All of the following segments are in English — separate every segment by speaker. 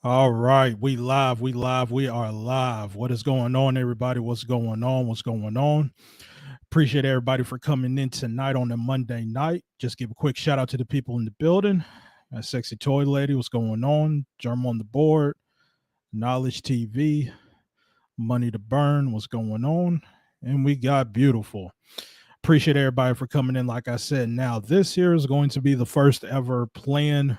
Speaker 1: All right, we are live. What is going on, everybody? What's going on? Appreciate everybody for coming in tonight on a Monday night. Just give a quick shout out to the people in the building. Sexy Toy Lady, what's going on? Germ on the board, Knowledge TV, Money to Burn, what's going on? And we got Beautiful. Appreciate everybody for coming in. Like I said, now this here is going to be the first ever planned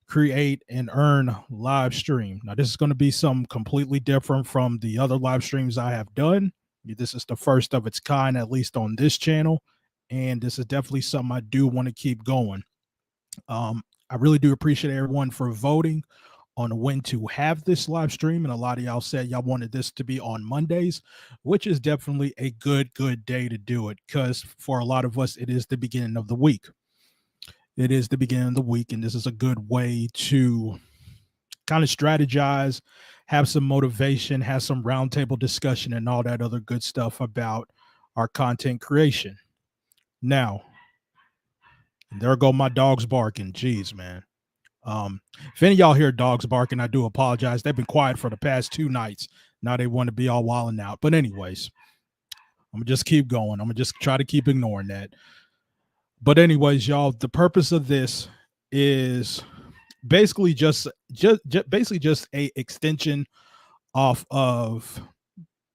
Speaker 1: create and earn live stream. Now, this is going to be something completely different from the other live streams I have done. This is the first of its kind, at least on this channel. And this is definitely something I do want to keep going. I really do appreciate everyone for voting on when to have this live stream. And a lot of y'all said y'all wanted this to be on Mondays, which is definitely a good day to do it because for a lot of us, it is the beginning of the week. It is the beginning of the week, and this is a good way to kind of strategize, have some motivation, have some roundtable discussion, and all that other good stuff about our content creation. Now, there go my dogs barking. Jeez, man. If any of y'all hear dogs barking, I do apologize. They've been quiet for the past 2 nights. Now they want to be all wilding out. But anyways, I'm gonna just keep going. I'm gonna just try to keep ignoring that. But anyways, y'all, the purpose of this is basically just a extension off of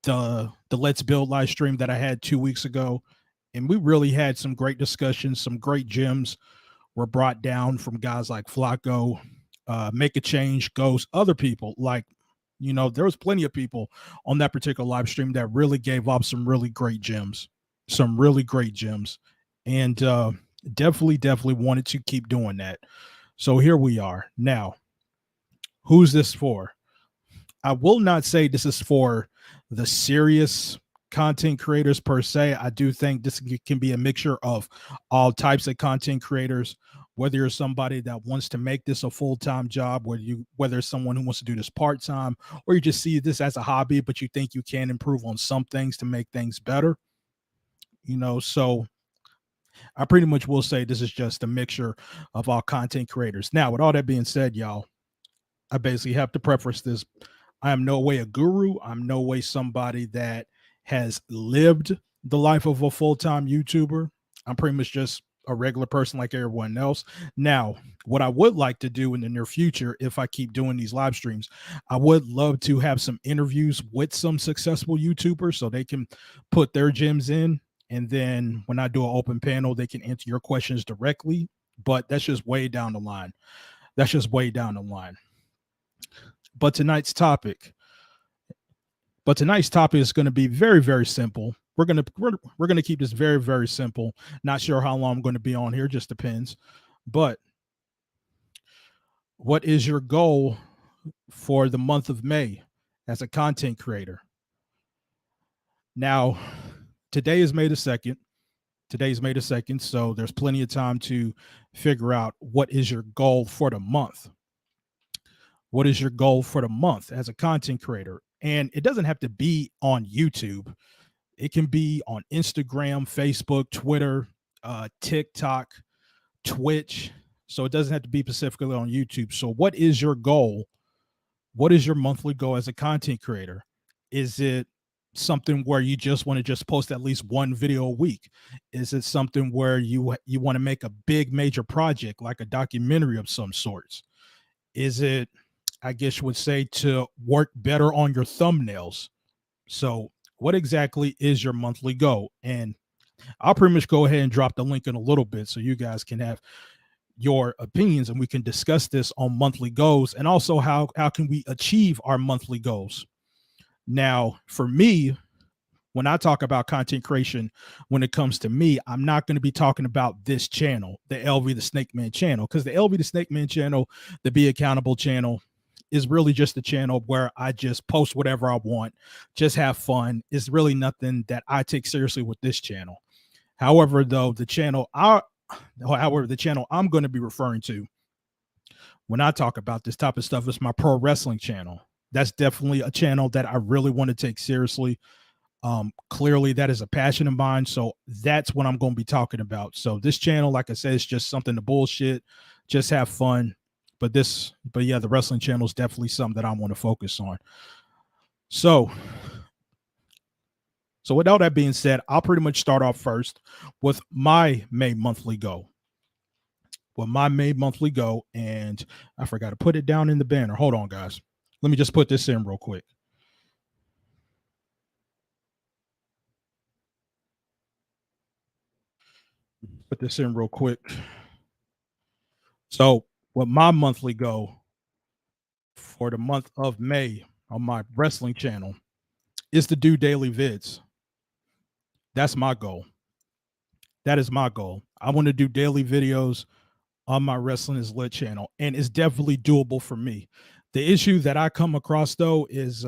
Speaker 1: the Let's Build live stream that I had 2 weeks ago, and we really had some great discussions. Some great gems were brought down from guys like Flacco, Make a Change, Ghost, other people like. There was plenty of people on that particular live stream that really gave up some really great gems, and definitely wanted to keep doing that. So here we are now. Who's this for? I will not say this is for the serious content creators per se. I do think this can be a mixture of all types of content creators, whether you're somebody that wants to make this a full-time job, whether it's someone who wants to do this part-time, or you just see this as a hobby, but you think you can improve on some things to make things better. So I pretty much will say this is just a mixture of all content creators. Now, with all that being said, y'all, I basically have to preface this. I am no way a guru. I'm no way somebody that has lived the life of a full-time YouTuber. I'm pretty much just a regular person like everyone else. Now, what I would like to do in the near future, if I keep doing these live streams, I would love to have some interviews with some successful YouTubers so they can put their gems in. And then when I do an open panel, they can answer your questions directly. But that's just way down the line. But tonight's topic is going to be very simple. We're gonna keep this very simple. Not sure how long I'm going to be on here, just depends. But what is your goal for the month of May as a content creator? Now, today is May the 2nd. So there's plenty of time to figure out what is your goal for the month. What is your goal for the month as a content creator? And it doesn't have to be on YouTube. It can be on Instagram, Facebook, Twitter, TikTok, Twitch. So it doesn't have to be specifically on YouTube. So what is your goal? What is your monthly goal as a content creator? Is it something where you just want to just post at least one video a week? Is it something where you want to make a big major project like a documentary of some sorts? Is it, I guess you would say, to work better on your thumbnails? So what exactly is your monthly goal? And I'll pretty much go ahead and drop the link in a little bit so you guys can have your opinions and we can discuss this on monthly goals and also how can we achieve our monthly goals. Now, for me, when I talk about content creation, when it comes to me, I'm not going to be talking about this channel, the LV the Snake Man channel, because the LV the Snake Man channel, the Be Accountable channel, is really just a channel where I just post whatever I want, just have fun. It's really nothing that I take seriously with this channel. However, the channel I'm going to be referring to when I talk about this type of stuff is my pro wrestling channel. That's definitely a channel that I really want to take seriously. Clearly that is a passion of mine. So that's what I'm going to be talking about. So this channel, like I said, is just something to bullshit, just have fun. but yeah, the wrestling channel is definitely something that I want to focus on. So, so with all that being said, I'll pretty much start off first with my May monthly goal. With my May monthly goal, and I forgot to put it down in the banner. Hold on, guys. Let me just put this in real quick. Put this in real quick. So, with my monthly goal for the month of May on my wrestling channel is to do daily vids. That's my goal. That is my goal. I want to do daily videos on my Wrestling is Lit channel, and it's definitely doable for me. The issue that I come across though is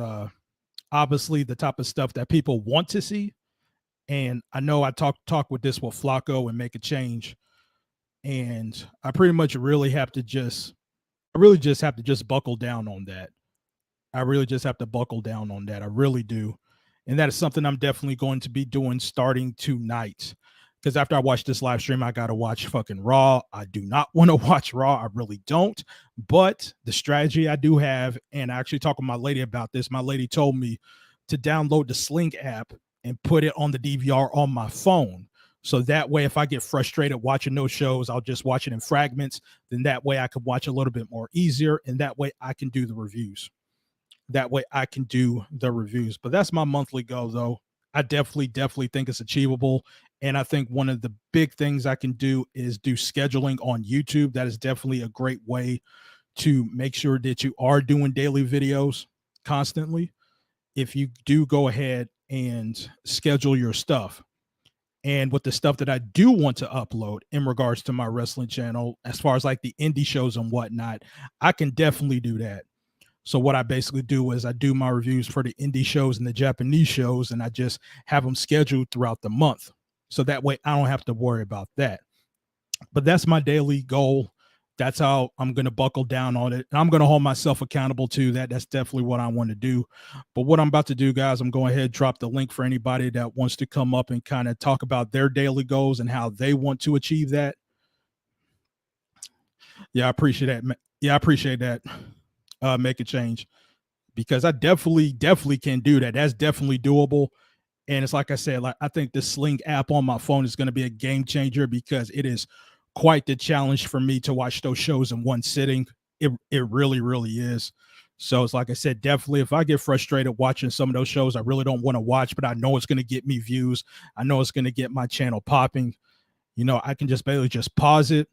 Speaker 1: obviously the type of stuff that people want to see. And I know I talk with this with Flacco and make a change. And I pretty much really have to just I really just have to just buckle down on that. I really just have to buckle down on that. I really do. And that is something I'm definitely going to be doing starting tonight. Because after I watch this live stream, I got to watch fucking Raw. I do not want to watch Raw. I really don't. But the strategy I do have, and I actually talked with my lady about this. My lady told me to download the Sling app and put it on the DVR on my phone. So that way, if I get frustrated watching those shows, I'll just watch it in fragments. Then that way I can watch a little bit more easier. And that way I can do the reviews. That way I can do the reviews. But that's my monthly goal, though. I definitely think it's achievable. And I think one of the big things I can do is do scheduling on YouTube. That is definitely a great way to make sure that you are doing daily videos constantly. If you do go ahead and schedule your stuff. And with the stuff that I do want to upload in regards to my wrestling channel, as far as like the indie shows and whatnot, I can definitely do that. So what I basically do is I do my reviews for the indie shows and the Japanese shows, and I just have them scheduled throughout the month. So that way I don't have to worry about that. But that's my daily goal. That's how I'm going to buckle down on it. And I'm going to hold myself accountable to that. That's definitely what I want to do. But what I'm about to do, guys, I'm going ahead, drop the link for anybody that wants to come up and kind of talk about their daily goals and how they want to achieve that. Yeah, I appreciate that. Yeah, I appreciate that. Make a change, because I definitely can do that. That's definitely doable. And it's like I said, like I think the Sling app on my phone is going to be a game changer, because it is quite the challenge for me to watch those shows in one sitting. It really is. So it's like I said, definitely if I get frustrated watching some of those shows I really don't want to watch, but I know it's going to get me views, I know it's going to get my channel popping, I can just barely just pause it.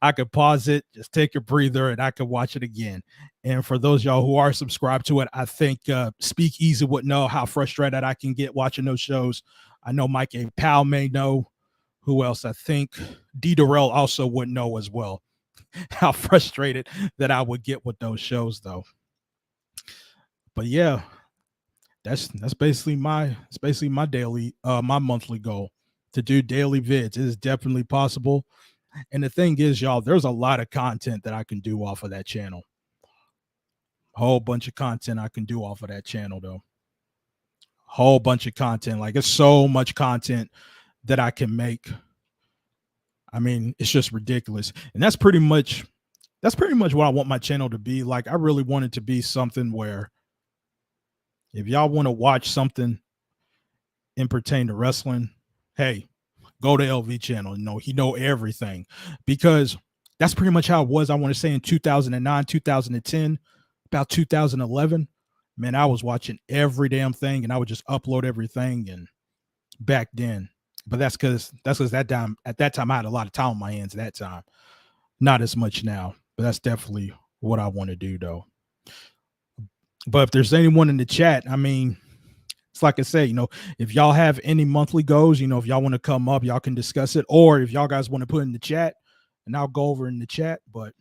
Speaker 1: I could pause it, just take a breather, and I could watch it again. And for those y'all who are subscribed to it, I think Speak Easy would know how frustrated I can get watching those shows. I know Mike A. Powell may know. Who else? I think D. Durrell also would know as well how frustrated that I would get with those shows, though. But yeah, that's basically my daily my monthly goal, to do daily vids. It is definitely possible. And the thing is, y'all, there's a lot of content that I can do off of that channel. A whole bunch of content I can do off of that channel, though. Whole bunch of content. Like, it's so much content that I can make. I mean, it's just ridiculous. And that's pretty much what I want my channel to be. Like, I really want it to be something where if y'all want to watch something in pertain to wrestling, hey, go to LV channel. He know everything, because that's pretty much how it was. I want to say in 2009, 2010, about 2011, man, I was watching every damn thing, and I would just upload everything. And back then, but that's because at that time I had a lot of time on my hands. At that time, not as much now, but that's definitely what I want to do, though. But if there's anyone in the chat, I mean, it's like I say, if y'all have any monthly goals, if y'all want to come up, y'all can discuss it. Or if y'all guys want to put in the chat, and I'll go over in the chat. But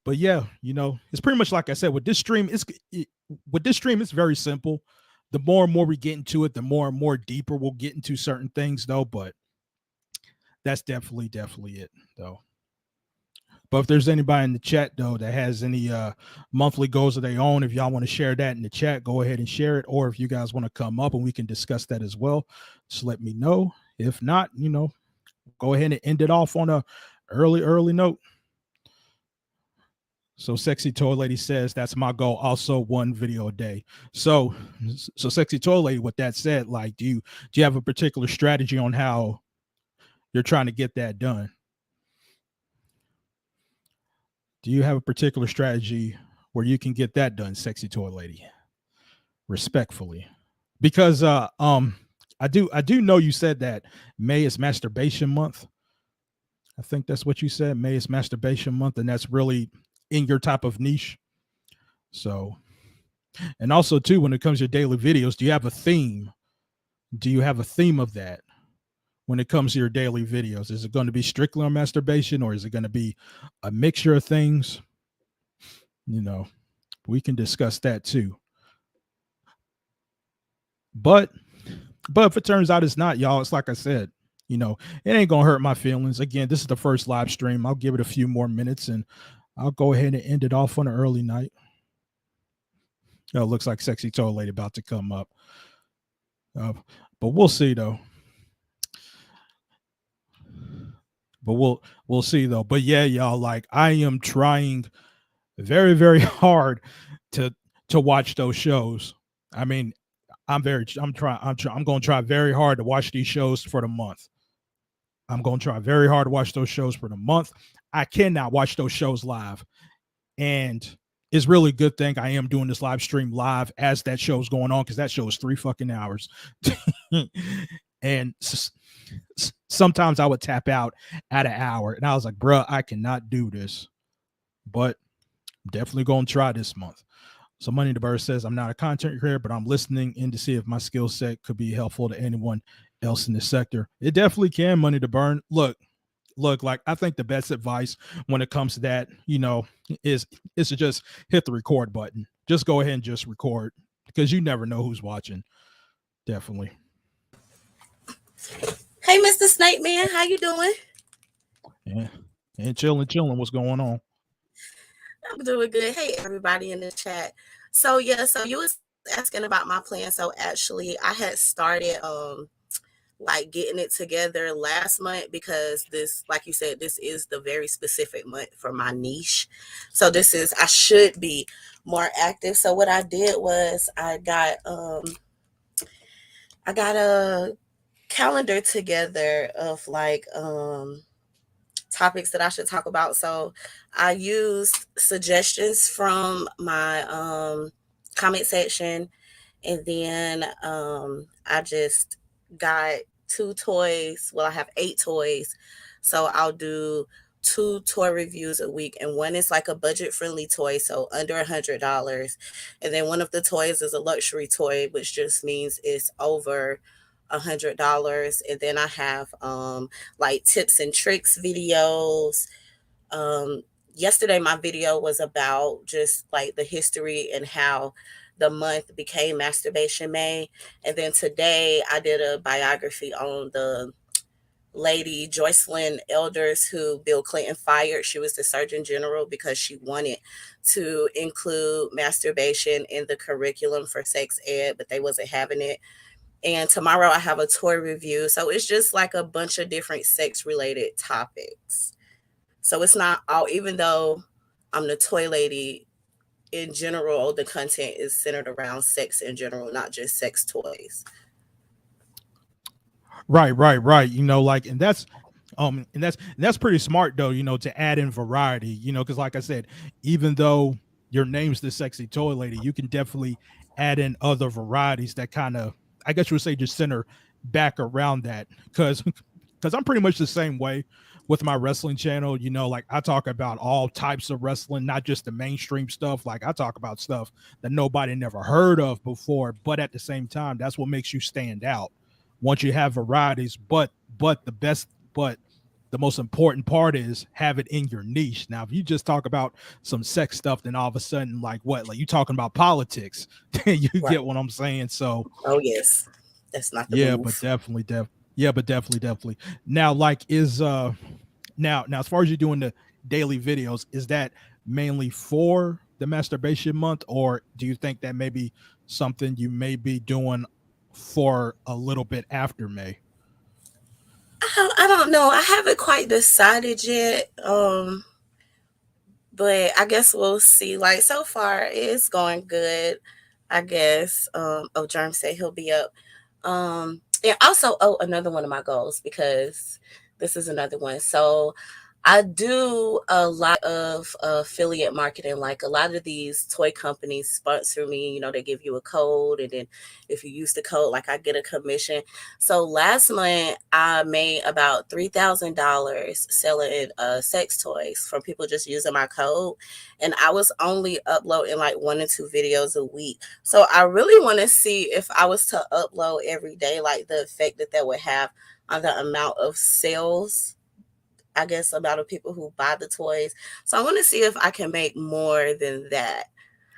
Speaker 1: yeah, it's pretty much like I said, with this stream, it's very simple. The more and more we get into it, the more and more deeper we'll get into certain things, though. But that's definitely it, though. But if there's anybody in the chat, though, that has any monthly goals of their own, if y'all want to share that in the chat, go ahead and share it. Or if you guys want to come up and we can discuss that as well, just let me know. If not, go ahead and end it off on a early note. So Sexy Toy Lady says that's my goal. Also, one video a day. So, so Sexy Toy Lady. With that said, like, do you have a particular strategy on how you're trying to get that done? Do you have a particular strategy where you can get that done, Sexy Toy Lady? Respectfully, because I do know you said that May is masturbation month. I think that's what you said. May is masturbation month, and that's really in your type of niche. So, and also too, when it comes to your daily videos, do you have a theme? Do you have a theme of that when it comes to your daily videos? Is it going to be strictly on masturbation, or is it going to be a mixture of things? You know, we can discuss that too. But if it turns out it's not, y'all, it's like I said, it ain't gonna hurt my feelings. Again, this is the first live stream. I'll give it a few more minutes and I'll go ahead and end it off on an early night. Oh, looks like Sexy Toy Lady about to come up. But we'll see though. But we'll see though. But yeah, y'all, like I am trying very, very hard to watch those shows. I mean, I'm gonna try very hard to watch these shows for the month. I'm gonna try very hard to watch those shows for the month. I cannot watch those shows live. And it's really a good thing I am doing this live stream live as that show's going on, because that show is 3 fucking hours. And sometimes I would tap out at an hour and I was like, bruh, I cannot do this. But I'm definitely gonna try this month. So Money the Bird says, I'm not a content creator, but I'm listening in to see if my skill set could be helpful to anyone else in the sector. It definitely can, Money to Burn. Look, like I think the best advice when it comes to that, is to just hit the record button. Just go ahead and just record, because you never know who's watching. Definitely.
Speaker 2: Hey, Mr. Snake Man, how you doing?
Speaker 1: Yeah. And chilling. What's going on?
Speaker 2: I'm doing good. Hey, everybody in the chat. So yeah, so you was asking about my plan. So actually, I had started like getting it together last month, because this, like you said, this is the very specific month for my niche. So I should be more active. So what I did was I got a calendar together of like topics that I should talk about. So I used suggestions from my comment section, and then I just got 2 toys. Well, I have 8 toys, so I'll do 2 toy reviews a week, and one is like a budget-friendly toy, so under $100, and then one of the toys is a luxury toy, which just means it's over $100. And then I have like tips and tricks videos. um Yesterday my video was about just like the history and how the month became Masturbation May. And then today I did a biography on the lady Joycelyn Elders who Bill Clinton fired. She was the Surgeon General because she wanted to include masturbation in the curriculum for sex ed, but they wasn't having it. And tomorrow I have a toy review. So it's just like a bunch of different sex related topics. So it's not all, even though I'm the toy lady, in general, the content is centered around sex in general, not just sex toys.
Speaker 1: Right. Like, and that's pretty smart though, to add in variety, because like I said, even though your name's the Sexy Toy Lady, you can definitely add in other varieties that kind of, I guess you would say, just center back around that. Because I'm pretty much the same way with my wrestling channel. Like I talk about all types of wrestling, not just the mainstream stuff. Like I talk about stuff that nobody never heard of before, but at the same time, that's what makes you stand out once you have varieties. But the most important part is have it in your niche. Now, if you just talk about some sex stuff, then all of a sudden, like what? Like you talking about politics. You
Speaker 2: Right.
Speaker 1: get what I'm saying? So
Speaker 2: Oh, yes. That's not the
Speaker 1: yeah, but
Speaker 2: move.
Speaker 1: definitely. Now, like is now as far as you're doing the daily videos, is that mainly for the masturbation month, or do you think that maybe something you may be doing for a little bit after May?
Speaker 2: I don't know. I haven't quite decided yet. but I guess we'll see. Like so far, it's going good. I guess. Oh, Germ said he'll be up. And also, oh, another one of my goals because this is another one. So I do a lot of affiliate marketing. Like a lot of these toy companies sponsor me. You know, they give you a code, and then if you use the code, like I get a commission. So last month I made about $3,000 selling sex toys from people just using my code, and I was only uploading like 1 or 2 videos a week. So I really want to see if I was to upload every day, like the effect that that would have on the amount of sales, I guess, amount of people who buy the toys. So I want to see if I can make more than that.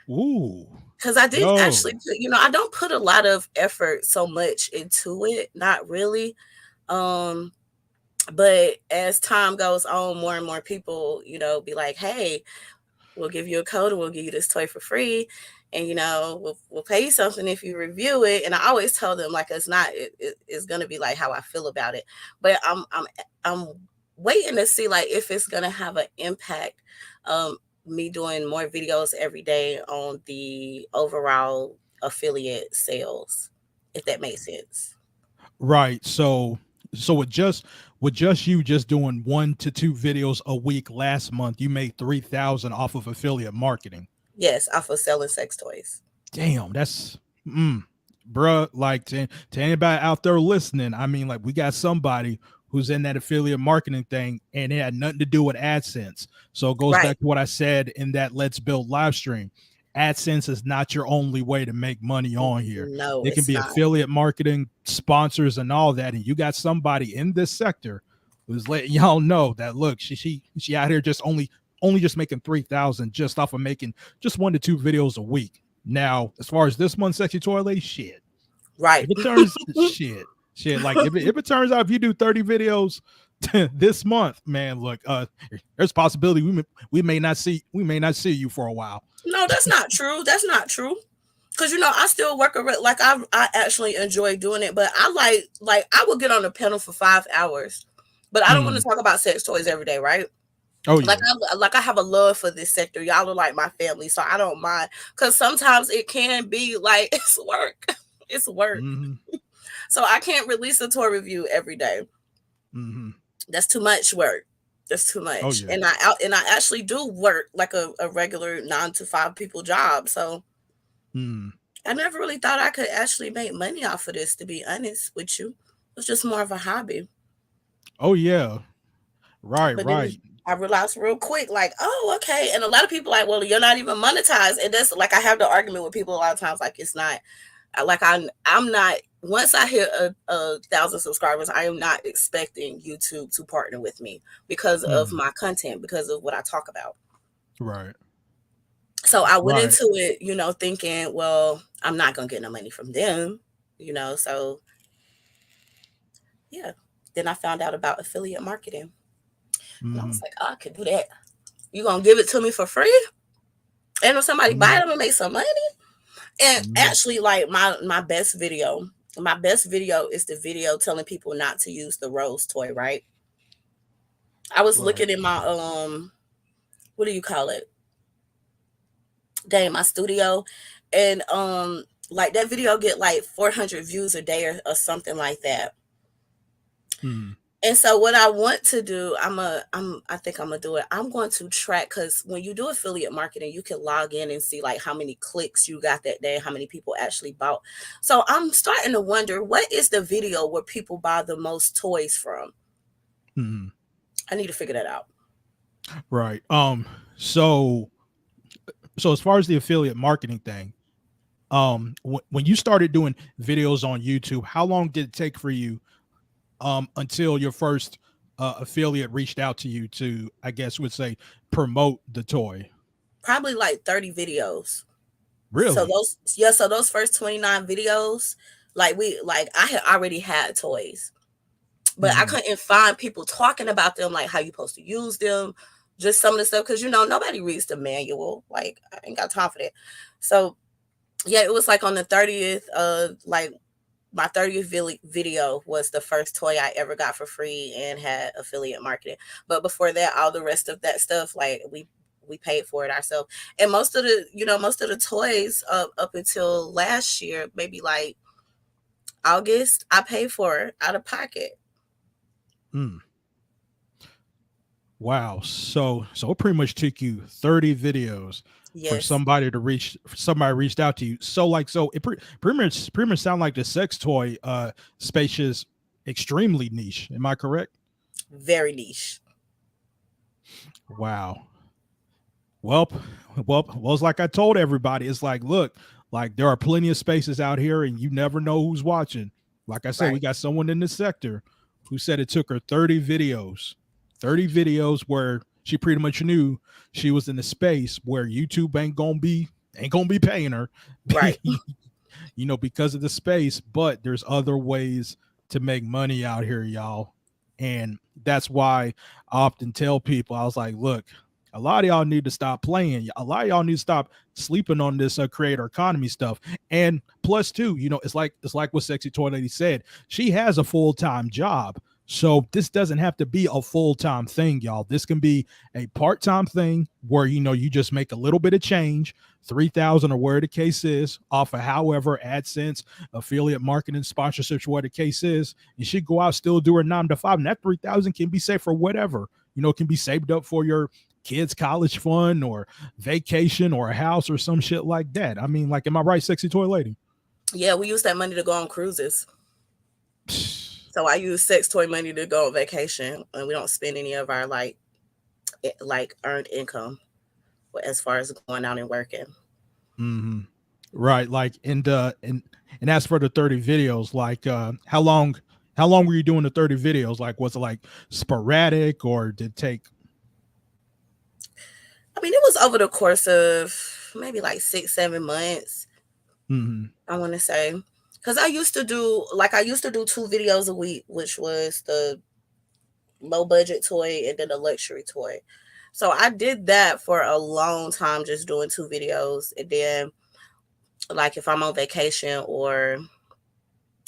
Speaker 1: Ooh,
Speaker 2: Because I did
Speaker 1: yo,
Speaker 2: actually, I don't put a lot of effort so much into it, not really. Um, but as time goes on, more and more people, be like, hey, we'll give you a code and we'll give you this toy for free. And we'll pay you something if you review it. And I always tell them like it's gonna be like how I feel about it. But I'm waiting to see like if it's gonna have an impact. Um, Me doing more videos every day on the overall affiliate sales, if that makes sense.
Speaker 1: right. So with just you just doing 1 to 2 videos a week last month, you made 3,000 off of affiliate marketing.
Speaker 2: Yes, off of selling sex toys.
Speaker 1: Damn, that's bruh. Like to anybody out there listening, I mean, like we got somebody who's in that affiliate marketing thing, and it had nothing to do with AdSense. So it goes
Speaker 2: Right.
Speaker 1: back to what I said in that Let's Build live stream. AdSense is not your only way to make money on here.
Speaker 2: No,
Speaker 1: It can
Speaker 2: it's
Speaker 1: be
Speaker 2: not.
Speaker 1: affiliate marketing, sponsors, and all that. And you got somebody in this sector who's letting y'all know that look, she out here just only just making 3,000 just off of making just 1 to 2 videos a week. Now, as far as this month's sexy toy lady, shit.
Speaker 2: Right.
Speaker 1: If it turns shit, like if it turns out if you do 30 videos this month, man, look, there's a possibility we may not see you for a while.
Speaker 2: No, that's not true. That's not true. Cause I still work like I actually enjoy doing it, but I like I would get on the panel for 5 hours, but I don't want to
Speaker 1: Mm.
Speaker 2: talk about sex toys every day, right?
Speaker 1: Oh
Speaker 2: Like
Speaker 1: yeah.
Speaker 2: I have a love for this sector. Y'all are like my family, so I don't mind. Cause sometimes it can be like it's work, it's work.
Speaker 1: Mm-hmm.
Speaker 2: So I can't release a toy review every day.
Speaker 1: Mm-hmm.
Speaker 2: That's too much work. That's too
Speaker 1: Oh
Speaker 2: much.
Speaker 1: yeah.
Speaker 2: And I actually do work like a regular 9 to 5 people job. So
Speaker 1: Mm.
Speaker 2: I never really thought I could actually make money off of this, to be honest with you. It was just more of a hobby.
Speaker 1: Oh yeah. Right,
Speaker 2: But then
Speaker 1: right.
Speaker 2: I realized real quick, like, oh, okay. And a lot of people like, well, you're not even monetized. And that's like I have the argument with people a lot of times, like it's not like I'm not once I hit a thousand subscribers, I am not expecting YouTube to partner with me because of
Speaker 1: Mm.
Speaker 2: my content, because of what I talk about.
Speaker 1: Right.
Speaker 2: So I went
Speaker 1: Right.
Speaker 2: into it, thinking, well, I'm not gonna get no money from them, so yeah. Then I found out about affiliate marketing and I
Speaker 1: Mm-hmm.
Speaker 2: was like, oh, I could do that. You gonna give it to me for free? And if somebody buy
Speaker 1: Mm-hmm.
Speaker 2: it, I'm gonna make some money. And
Speaker 1: Mm-hmm.
Speaker 2: actually, like my best video is the video telling people not to use the rose toy, right? I was
Speaker 1: Right.
Speaker 2: looking in my what do you call it? Dang, my studio. And like that video get like 400 views a day or something like that.
Speaker 1: Mm.
Speaker 2: And so what I want to do, I think I'm gonna do it. I'm going to track because when you do affiliate marketing, you can log in and see like how many clicks you got that day, how many people actually bought. So I'm starting to wonder what is the video where people buy the most toys from?
Speaker 1: Mm.
Speaker 2: I need to figure that out.
Speaker 1: Right. So as far as the affiliate marketing thing, when you started doing videos on YouTube, how long did it take for you until your first affiliate reached out to you to, I guess, would say promote the toy?
Speaker 2: Probably like 30 videos. So
Speaker 1: Really?
Speaker 2: those first 29 videos, like I had already had toys, but I
Speaker 1: Mm-hmm.
Speaker 2: couldn't find people talking about them, like how you supposed to use them, just some of the stuff, because nobody reads the manual. Like I ain't got time for that. So yeah, it was like on the 30th, like my 30th video was the first toy I ever got for free and had affiliate marketing. But before that, all the rest of that stuff, like we paid for it ourselves. And most of the toys up until last year, maybe like August, I paid for out of pocket.
Speaker 1: Mm. Wow. So it pretty much took you 30 videos for
Speaker 2: Yes,
Speaker 1: somebody reached out to you. So it pretty much sound like the sex toy space is extremely niche. Am I correct?
Speaker 2: very niche.
Speaker 1: Wow. Well, well, it's like I told everybody. It's like, look, like there are plenty of spaces out here, and you never know who's watching. Like I said, we
Speaker 2: Right,
Speaker 1: got someone in the sector who said it took her 30 videos where she pretty much knew she was in a space where YouTube ain't gonna be paying her,
Speaker 2: right.
Speaker 1: because of the space. But there's other ways to make money out here, y'all, and that's why I often tell people, I was like, look, a lot of y'all need to stop playing. A lot of y'all need to stop sleeping on this creator economy stuff. And plus, too, it's like what Sexy Toy Lady said. She has a full-time job. So this doesn't have to be a full-time thing, y'all. This can be a part-time thing where you just make a little bit of change, 3,000 or where the case is, off of however AdSense, affiliate marketing, sponsorships, what the case is. And she go out, still do her 9 to 5, and that 3,000 can be saved for whatever. It can be saved up for your kids' college fund or vacation or a house or some shit like that. I mean, like, am I right, Sexy Toy Lady?
Speaker 2: Yeah, we use that money to go on cruises. So I use sex toy money to go on vacation, and we don't spend any of our like earned income as far as going out and working.
Speaker 1: Mm-hmm. Right. Like, and as for the 30 videos, like, how long were you doing the 30 videos? Like, was it like sporadic or did it take?
Speaker 2: I mean, it was over the course of maybe like 6, 7 months.
Speaker 1: Mm-hmm.
Speaker 2: I want to say, because I used to do 2 videos a week, which was the low budget toy and then the luxury toy. So I did that for a long time, just doing 2 videos, and then like if I'm on vacation or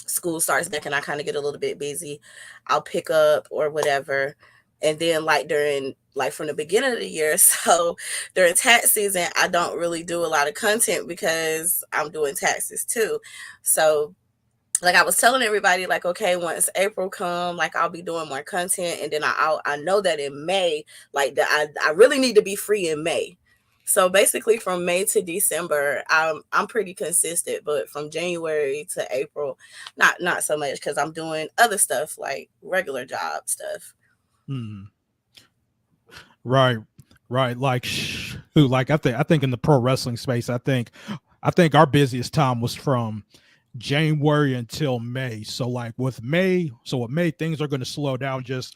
Speaker 2: school starts back and I kind of get a little bit busy, I'll pick up or whatever. And then like during like from the beginning of the year, so during tax season, I don't really do a lot of content because I'm doing taxes too. So like I was telling everybody, like, okay, once April come, like I'll be doing more content, and then I know that in May, like that I really need to be free in May. So basically, from May to December, I'm pretty consistent, but from January to April, not so much because I'm doing other stuff like regular job stuff.
Speaker 1: Mm-hmm. Right. Right. Like, who? Like, I think in the pro wrestling space, I think our busiest time was from January until May. So with May, things are going to slow down just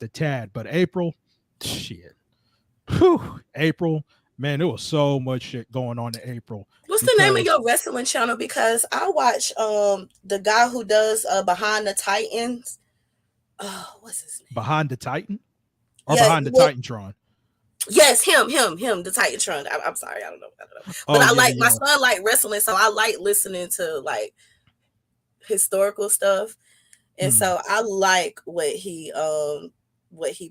Speaker 1: a tad. But April, shit, April, man, there was so much shit going on in April
Speaker 2: What's the name of
Speaker 1: because
Speaker 2: your wrestling channel? Because I watch the guy who does Behind the Titans. Oh, what's his name?
Speaker 1: behind the Titan or
Speaker 2: Yeah,
Speaker 1: behind the
Speaker 2: well,
Speaker 1: Titantron.
Speaker 2: yes, him, the Titantron. I'm sorry, I don't know. But
Speaker 1: Oh
Speaker 2: I
Speaker 1: yeah,
Speaker 2: like my
Speaker 1: yeah.
Speaker 2: son like wrestling, so I like listening to like historical stuff, and
Speaker 1: Mm,
Speaker 2: so I like what he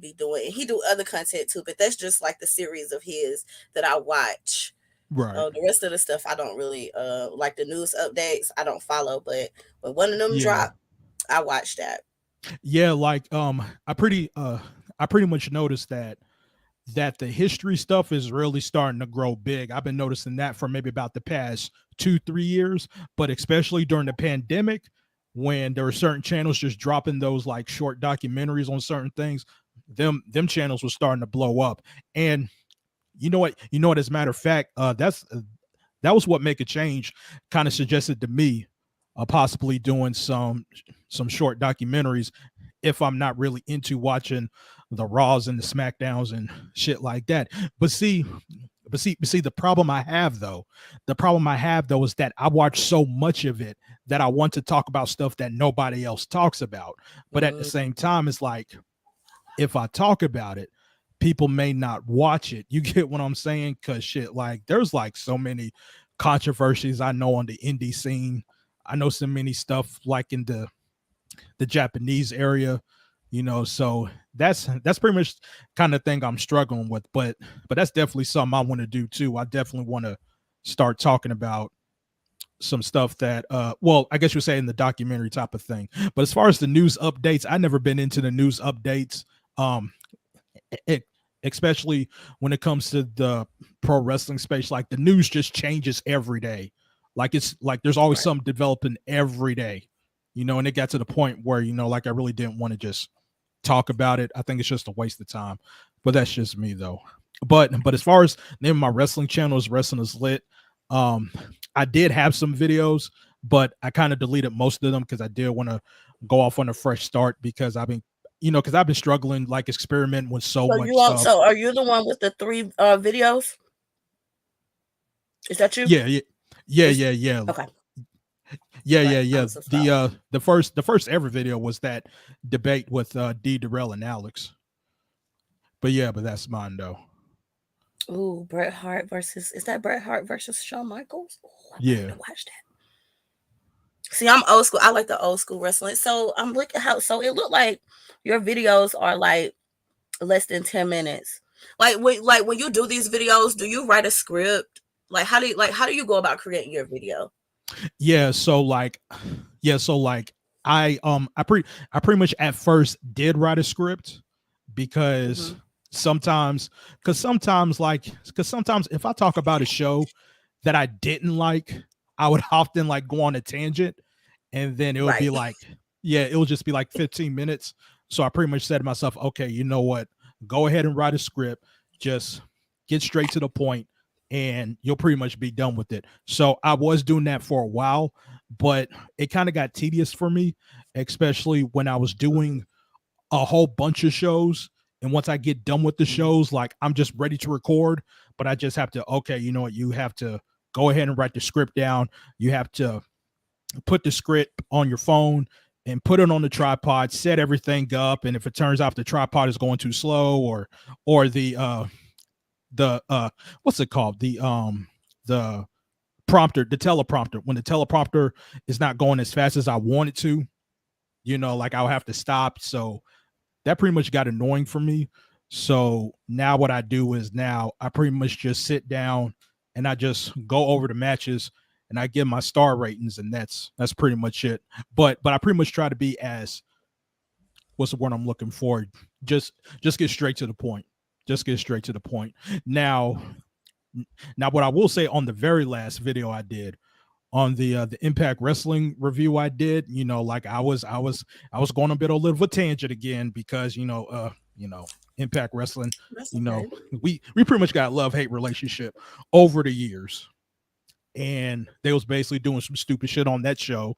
Speaker 2: be doing. He do other content too, but that's just like the series of his that I watch.
Speaker 1: right.
Speaker 2: The rest of the stuff I don't really like the news updates. I don't follow, but when one of them
Speaker 1: Yeah.
Speaker 2: drop, I watch that.
Speaker 1: Yeah, like I pretty much noticed that the history stuff is really starting to grow big. I've been noticing that for maybe about the past 2 3 years, but especially during the pandemic, when there were certain channels just dropping those like short documentaries on certain things, them channels were starting to blow up. And you know what, as a matter of fact, that was what Make a Change kind of suggested to me, possibly doing some short documentaries if I'm not really into watching the Raws and the Smackdowns and shit like that. But see, the problem I have though is that I watch so much of it that I want to talk about stuff that nobody else talks about. But at the
Speaker 2: Mm,
Speaker 1: same time, it's like if I talk about it, people may not watch it. You get what I'm saying? Cause shit, like there's like so many controversies I know on the indie scene. I know so many stuff like in the Japanese area, So that's pretty much kind of thing I'm struggling with. But that's definitely something I want to do too. I definitely want to start talking about some stuff that well, I guess you're saying the documentary type of thing. But as far as the news updates, I never been into the news updates. um it, Especially when it comes to the pro wrestling space, like the news just changes every day. Like it's like there's always
Speaker 2: Right.
Speaker 1: something developing every day, and it got to the point where like I really didn't want to just talk about it. I think it's just a waste of time. But that's just me though. But as far as name of my wrestling channel is Wrestling is Lit. Um, I did have some videos, but I kind of deleted most of them because I did want to go off on a fresh start because I've been struggling like experimenting with so
Speaker 2: So
Speaker 1: much
Speaker 2: you
Speaker 1: stuff.
Speaker 2: so are you the one with the 3 videos? Is that you?
Speaker 1: Yeah, yeah, yeah,
Speaker 2: Is
Speaker 1: yeah, yeah,
Speaker 2: okay.
Speaker 1: yeah, yeah,
Speaker 2: Right.
Speaker 1: yeah.
Speaker 2: I'm so sorry.
Speaker 1: The first ever video was that debate with D Darrell and Alex. But that's mine though.
Speaker 2: Ooh, Bret Hart versus is that Bret Hart versus Shawn Michaels? Oh, I might have
Speaker 1: Yeah.
Speaker 2: to watch that. See, I'm old school. I like the old school wrestling. So I'm looking how so it looked like your videos are like less than 10 minutes. Like when you do these videos, do you write a script? How do you go about creating your video?
Speaker 1: Yeah, so like I pretty much at first did write a script because
Speaker 2: Hmm.
Speaker 1: sometimes because sometimes if I talk about a show that I didn't like, I would often like go on a tangent, and then it would be
Speaker 2: Right.
Speaker 1: like, yeah, it would just be like 15 minutes. So I pretty much said to myself, okay, you know what? Go ahead and write a script. Just get straight to the point, and you'll pretty much be done with it. So I was doing that for a while, but it kind of got tedious for me, especially when I was
Speaker 2: Mhm.
Speaker 1: doing a whole bunch of shows. And once I get done with the shows, like I'm just ready to record, but I just have to, okay, you know what? You have to go ahead and write the script down. You have to put the script on your phone and put it on the tripod, set everything up. And if it turns out the tripod is going too slow, or the what's it called? The prompter, the teleprompter, when the teleprompter is not going as fast as I want it to, like I'll have to stop. So that pretty much got annoying for me. So now what I do is now I pretty much just sit down and I just go over the matches and I give my star ratings, and that's pretty much it. But I pretty much try to be as, what's the word I'm looking for? Just just get straight to the point. Just get straight to the point. Now now what I will say on the very last video I did, on the Impact Wrestling review I did, like I was going a bit a little of a tangent again because Impact Wrestling,
Speaker 2: That's
Speaker 1: you know,
Speaker 2: okay.
Speaker 1: we pretty much got a love-hate relationship over the years. And they was basically doing some stupid shit on that show,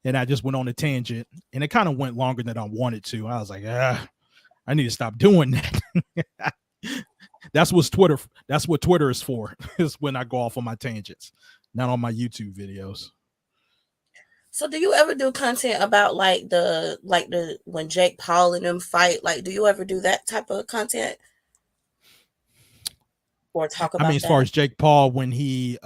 Speaker 1: and I just went on a tangent, and it kind of went longer than I wanted to. I was like, I need to stop doing that. That's what Twitter is for, is when I go off on my tangents, not on my YouTube videos.
Speaker 2: So do you ever do content about like the when Jake Paul and them fight? Like do you ever do that type of content or talk
Speaker 1: I mean,
Speaker 2: about
Speaker 1: as far
Speaker 2: that?
Speaker 1: as Jake Paul when he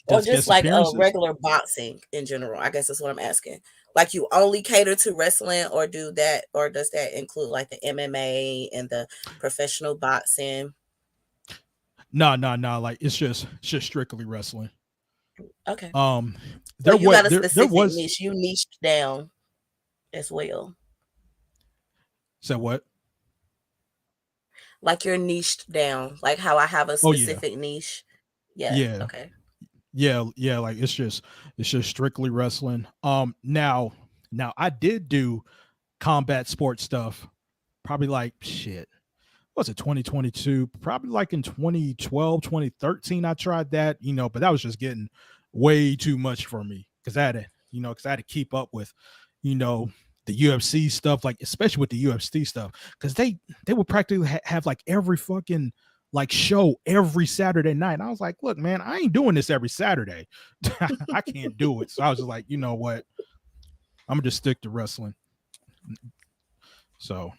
Speaker 2: Or
Speaker 1: does
Speaker 2: just
Speaker 1: guest
Speaker 2: like a
Speaker 1: appearances.
Speaker 2: regular boxing in general? I guess that's what I'm asking. Like you only cater to wrestling or do that or does that include like the MMA and the professional boxing?
Speaker 1: No, no, no. Like it's just strictly wrestling.
Speaker 2: Okay.
Speaker 1: Um,
Speaker 2: So
Speaker 1: there
Speaker 2: you
Speaker 1: was
Speaker 2: got a
Speaker 1: there
Speaker 2: specific
Speaker 1: was
Speaker 2: niche. You niched down as well.
Speaker 1: said what?
Speaker 2: Like you're niched down. Like how I have a
Speaker 1: Oh yeah,
Speaker 2: specific niche. Yeah.
Speaker 1: yeah,
Speaker 2: Okay.
Speaker 1: yeah, yeah. Like it's just strictly wrestling. Now I did do combat sports stuff. Probably like shit. What's it, 2022? Probably like in 2012, 2013. I tried that, but that was just getting way too much for me because I had to keep up with, you know, the UFC stuff, like especially with the UFC stuff, because they would practically have like every fucking like show every Saturday night. And I was like, look, man, I ain't doing this every Saturday. I can't do it. So I was just like, you know what? I'm gonna just stick to wrestling. So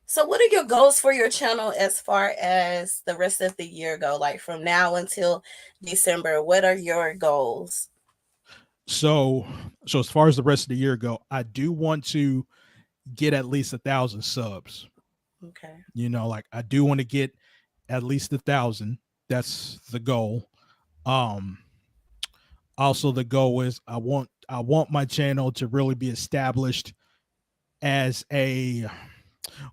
Speaker 2: So what are your goals for your channel as far as the rest of the year go? Like from now until December, what are your goals?
Speaker 1: so so as far as the rest of the year go, I do want to get at least 1,000 subs.
Speaker 2: Okay.
Speaker 1: Like I do want to get at least 1,000. That's the goal. Um, Also, the goal is I want my channel to really be established as a,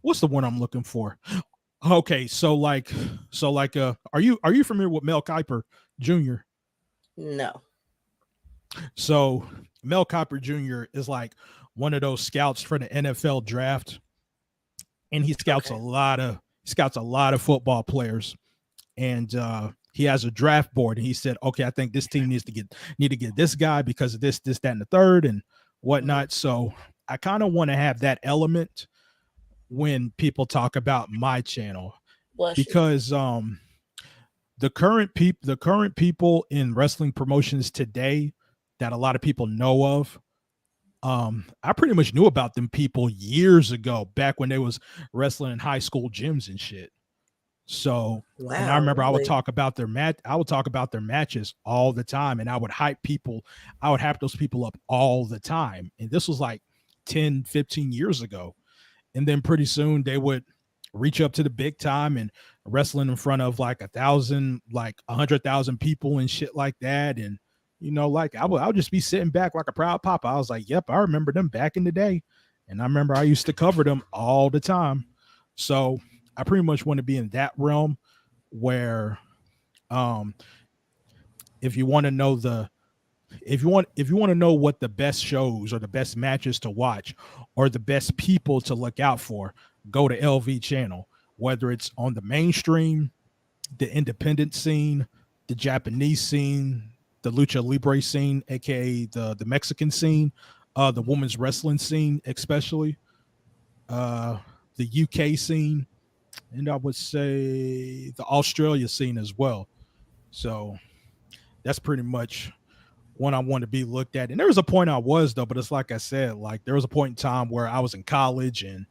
Speaker 1: what's the one I'm looking for? Okay, so like are you familiar with Mel Kiper Jr.?
Speaker 2: No.
Speaker 1: So Mel Kiper Jr. is like one of those scouts for the NFL draft, and
Speaker 2: Okay.
Speaker 1: he scouts a lot of football players, and he has a draft board, and he said, okay, I think this team need to get this guy because of this, that, and the third, and
Speaker 2: Hmm.
Speaker 1: whatnot. So I kind of want to have that element when people talk about my channel,
Speaker 2: Bless you.
Speaker 1: because the current people in wrestling promotions today that a lot of people know of, I pretty much knew about them people years ago, back when they was wrestling in high school gyms and shit. So, and I
Speaker 2: Wow,
Speaker 1: remember
Speaker 2: really?
Speaker 1: I would talk about their matches all the time, and I would hype people. I would hype those people up all the time. And this was like 10, 15 years ago. And then pretty soon they would reach up to the big time and wrestling in front of like 1,000, like 100,000 people and shit like that. And like I would just be sitting back like a proud papa. I was like, yep, I remember them back in the day, and I remember I used to cover them all the time. So I pretty much want to be in that realm where, um, if you want to know the if you want to know what the best shows or the best matches to watch or the best people to look out for, go to LV channel. Whether it's on the mainstream, the independent scene, the Japanese scene, the lucha libre scene, aka the Mexican scene, the women's wrestling scene, especially uh, the UK scene, and I would say the Australia scene as well. So that's pretty much when I want to be looked at. And there was a point I was though, but it's like I said, like there was a point in time where I was in college and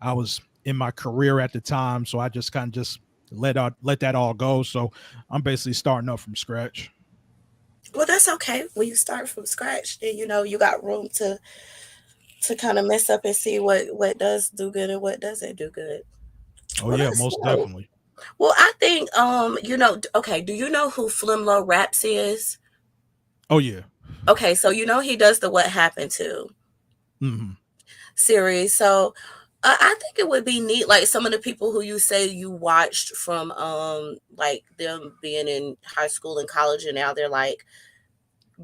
Speaker 1: I was in my career at the time, so I just kind of just let that all go. So I'm basically starting up from scratch.
Speaker 2: Well, that's okay. When you start from scratch, then you got room to kind of mess up and see what does do good and what doesn't do good.
Speaker 1: Oh
Speaker 2: Well,
Speaker 1: yeah,
Speaker 2: that's
Speaker 1: most
Speaker 2: dope.
Speaker 1: definitely.
Speaker 2: Well, I think okay, do you know who Flimlo Raps is?
Speaker 1: Oh yeah.
Speaker 2: Okay, so he does the What Happened To
Speaker 1: Hmm.
Speaker 2: series. So I think it would be neat, like some of the people who you say you watched from like them being in high school and college, and now they're like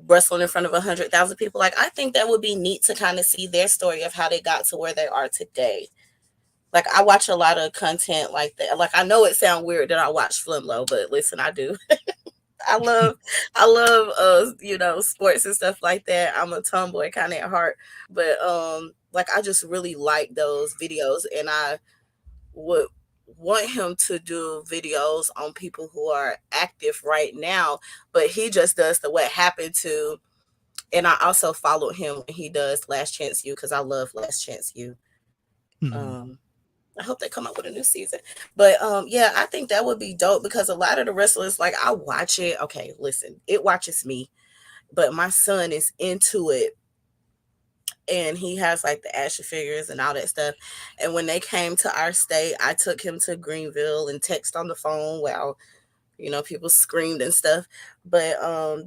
Speaker 2: wrestling in front of 100,000 people. Like I think that would be neat to kind of see their story of how they got to where they are today. Like I watch a lot of content like that. Like I know it sounds weird that I watch Flimlo, but listen, I do. I love sports and stuff like that. I'm a tomboy kind of at heart, but like I just really like those videos, and I would want him to do videos on people who are active right now, but he just does the What Happened To. And I also followed him when he does Last Chance You, because I love Last Chance You.
Speaker 1: Hmm.
Speaker 2: um I hope they come up with a new season. But yeah, I think that would be dope, because a lot of the wrestlers, like I watch it. Okay, listen, it watches me, but my son is into it, and he has like the action figures and all that stuff. And when they came to our state, I took him to Greenville and text on the phone while people screamed and stuff. But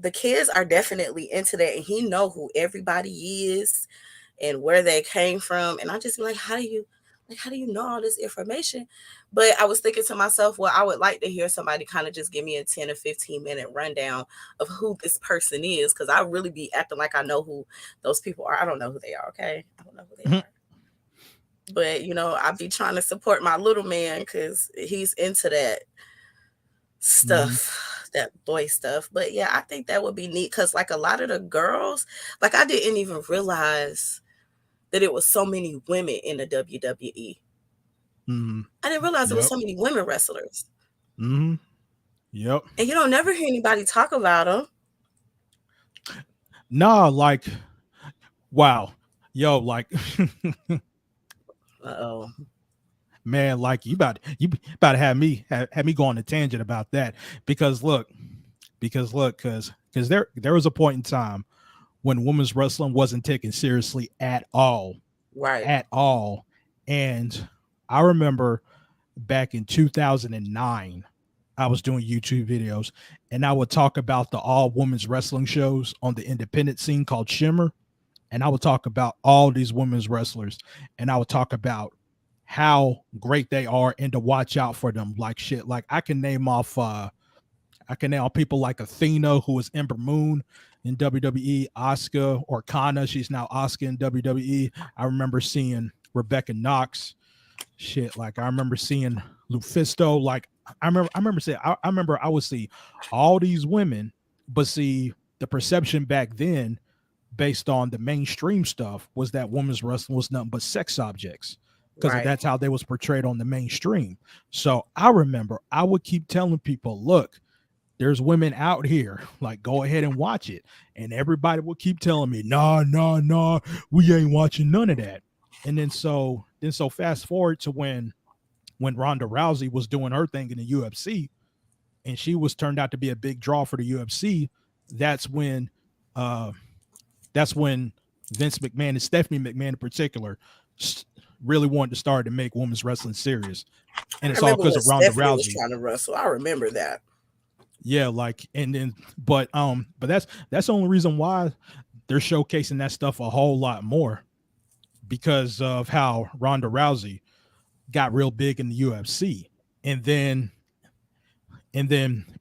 Speaker 2: the kids are definitely into that, and he know who everybody is and where they came from. And I just be like, how do you know all this information? But I was thinking to myself, well, I would like to hear somebody kind of just give me a 10 or 15-minute rundown of who this person is, because I really be acting like I know who those people are. I don't know who they are. Okay, I don't know who they
Speaker 1: Hmm.
Speaker 2: are. But I be trying to support my little man because he's into that
Speaker 1: Hmm.
Speaker 2: stuff, that boy stuff. But yeah, I think that would be neat, because like a lot of the girls, like I didn't even realize that it was so many women in the WWE.
Speaker 1: Hmm.
Speaker 2: I didn't realize there was
Speaker 1: Yep.
Speaker 2: so many women wrestlers.
Speaker 1: Hmm. Yep.
Speaker 2: And you don't never hear anybody talk about them.
Speaker 1: Nah, like wow, yo, like
Speaker 2: Uh-oh.
Speaker 1: man, like you about to have me go on a tangent about that, because look, because there was a point in time when women's wrestling wasn't taken seriously at all.
Speaker 2: Right.
Speaker 1: at all. And I remember back in 2009, I was doing YouTube videos and I would talk about the all women's wrestling shows on the independent scene called Shimmer. And I would talk about all these women's wrestlers and I would talk about how great they are and to watch out for them like shit. Like I can name people like Athena, who was Ember Moon in WWE, Asuka or Kana. She's now Asuka in WWE. I remember seeing Rebecca Knox. Shit, like I remember seeing Lufisto. Like I remember I would see all these women, but see the perception back then, based on the mainstream stuff, was that women's wrestling was nothing but sex objects because
Speaker 2: Right.
Speaker 1: that's how they was portrayed on the mainstream. So I remember I would keep telling people, look, there's women out here, like go ahead and watch it. And everybody will keep telling me, nah, nah, nah, we ain't watching none of that. And then so fast forward to when Ronda Rousey was doing her thing in the UFC and she was turned out to be a big draw for the UFC. That's when uh that's when Vince McMahon and Stephanie McMahon in particular really wanted to start to make women's wrestling serious. And
Speaker 2: I
Speaker 1: it's all
Speaker 2: remember
Speaker 1: because
Speaker 2: when
Speaker 1: of Ronda
Speaker 2: Stephanie was
Speaker 1: Rousey.
Speaker 2: trying to wrestle. I remember that.
Speaker 1: Yeah, like and then but that's the only reason why they're showcasing that stuff a whole lot more, because of how Ronda Rousey got real big in the UFC. And then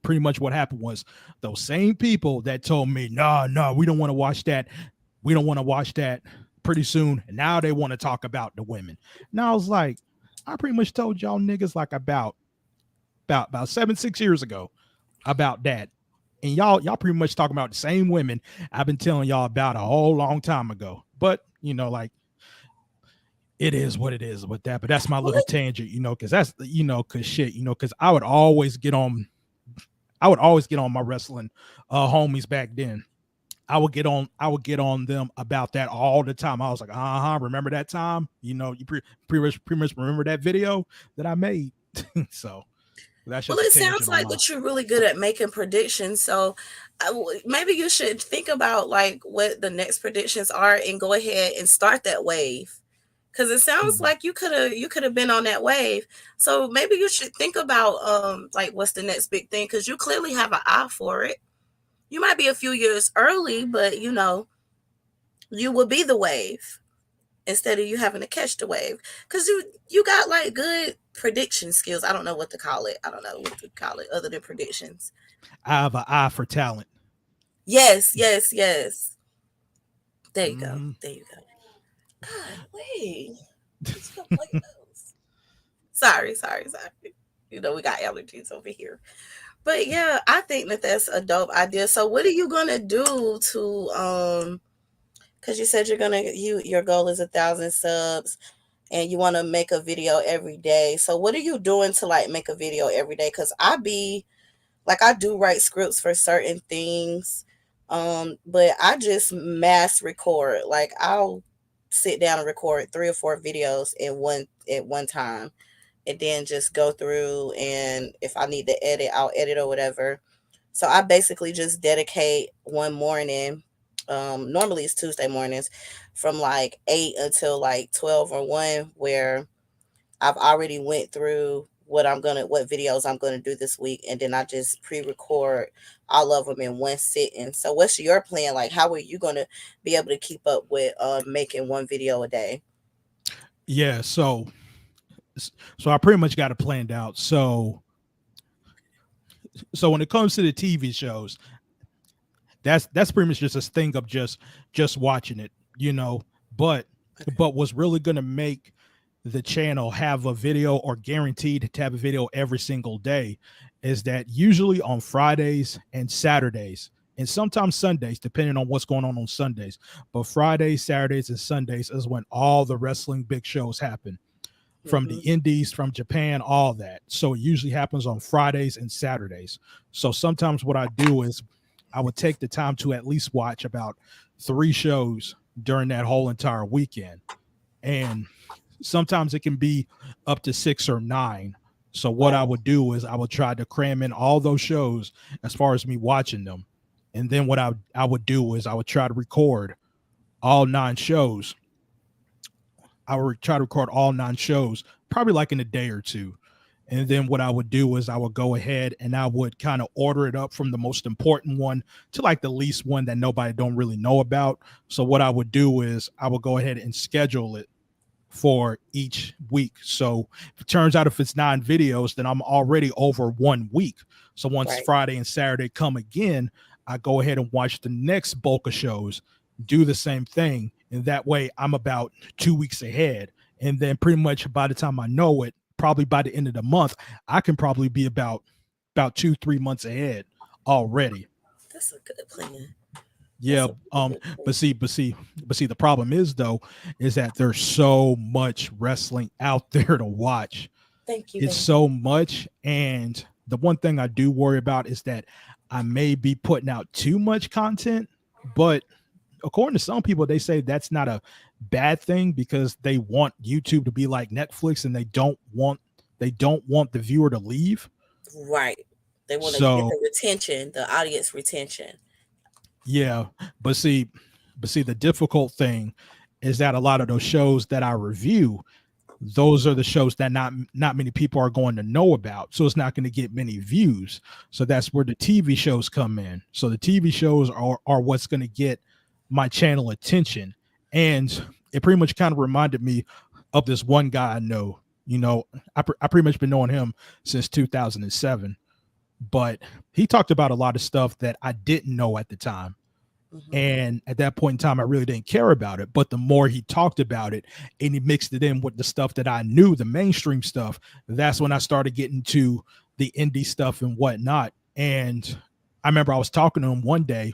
Speaker 1: pretty much what happened was those same people that told me, nah, we don't want to watch that. We don't want to watch that pretty soon. And now they want to talk about the women. Now I was like, I pretty much told y'all niggas like about 7, 6 years ago about that. And y'all pretty much talking about the same women I've been telling y'all about a whole long time ago. But like it is what it is with that. But that's my little
Speaker 2: What?
Speaker 1: tangent, because that's because shit, because I would always get on my wrestling homies back then. I would get on them about that all the time. I was like, remember that time? You pretty much remember that video that I made. So that's
Speaker 2: Well,
Speaker 1: just a
Speaker 2: it sounds
Speaker 1: tangent on
Speaker 2: like
Speaker 1: my.
Speaker 2: that you're really good at making predictions. So maybe you should think about like what the next predictions are and go ahead and start that wave. Because it sounds
Speaker 1: Mhm.
Speaker 2: like you could have been on that wave. So maybe you should think about like what's the next big thing, because you clearly have an eye for it. You might be a few years early, but you will be the wave instead of you having to catch the wave, because you got like good prediction skills. I don't know what to call it. I don't know what to call it other than predictions.
Speaker 1: I have an eye for talent.
Speaker 2: Yes, yes, yes. There you go.
Speaker 1: Hmm.
Speaker 2: There you go. God, wait. It's stuff like those. Sorry. We got allergies over here. But yeah, I think that that's a dope idea. So what are you gonna do to because you said your goal is 1,000 subs and you want to make a video every day. So what are you doing to like make a video every day? Because I do write scripts for certain things, but I just mass record. Like I'll sit down and record 3 or 4 videos at one time, and then just go through. And if I need to edit, I'll edit or whatever. So I basically just dedicate one morning. Normally it's Tuesday mornings from like 8 until like 12 or 1, where I've already went through what videos I'm gonna do this week, and then I just pre-record all of them in one sitting. So what's your plan? Like, how are you gonna be able to keep up with making one video a day?
Speaker 1: Yeah. So I pretty much got it planned out. So when it comes to the TV shows, that's pretty much just a thing of just watching it. But
Speaker 2: Okay.
Speaker 1: but what's really gonna make the channel have a video, or guaranteed to have a video every single day, is that usually on Fridays and Saturdays, and sometimes Sundays, depending on what's going on Sundays. But Fridays, Saturdays, and Sundays is when all the wrestling big shows happen, from the
Speaker 2: Hmm.
Speaker 1: indies, from Japan, all that. So it usually happens on Fridays and Saturdays. So sometimes what I do is I would take the time to at least watch about 3 shows during that whole entire weekend. And sometimes it can be up to 6 or 9. So what I
Speaker 2: Wow.
Speaker 1: would do is I would try to cram in all those shows as far as me watching them. And then what I would do is I would try to record all 9 shows I would try to record all 9 shows, probably like in a day or two. And then what I would do is I would go ahead and I would kind of order it up from the most important one to like the least one that nobody don't really know about. So what I would do is I would go ahead and schedule it for each week. So if it turns out if it's 9 videos, then I'm already over 1 week. So once
Speaker 2: Right.
Speaker 1: Friday and Saturday come again, I go ahead and watch the next bulk of shows, do the same thing. And that way I'm about 2 weeks ahead. And then pretty much by the time I know it, probably by the end of the month, I can probably be about 2-3 months ahead already.
Speaker 2: That's a good plan.
Speaker 1: Yeah.
Speaker 2: That's a really good
Speaker 1: But
Speaker 2: plan.
Speaker 1: see, the problem is though, is that there's so much wrestling out there to watch.
Speaker 2: Thank you,
Speaker 1: It's
Speaker 2: thank you.
Speaker 1: so much. And the one thing I do worry about is that I may be putting out too much content, but according to some people, they say that's not a bad thing because they want YouTube to be like Netflix and they don't want the viewer to leave.
Speaker 2: Right. They want to get
Speaker 1: So
Speaker 2: the retention, the audience retention.
Speaker 1: yeah, but see, the difficult thing is that a lot of those shows that I review, those are the shows that not many people are going to know about. So it's not going to get many views. So that's where the TV shows come in. So the TV shows are what's going to get my channel attention. And it pretty much kind of reminded me of this one guy I know. I pretty much been knowing him since 2007, but he talked about a lot of stuff that I didn't know at the time.
Speaker 2: Hmm.
Speaker 1: And at that point in time, I really didn't care about it. But the more he talked about it and he mixed it in with the stuff that I knew, the mainstream stuff, that's when I started getting to the indie stuff and whatnot. And I remember I was talking to him one day.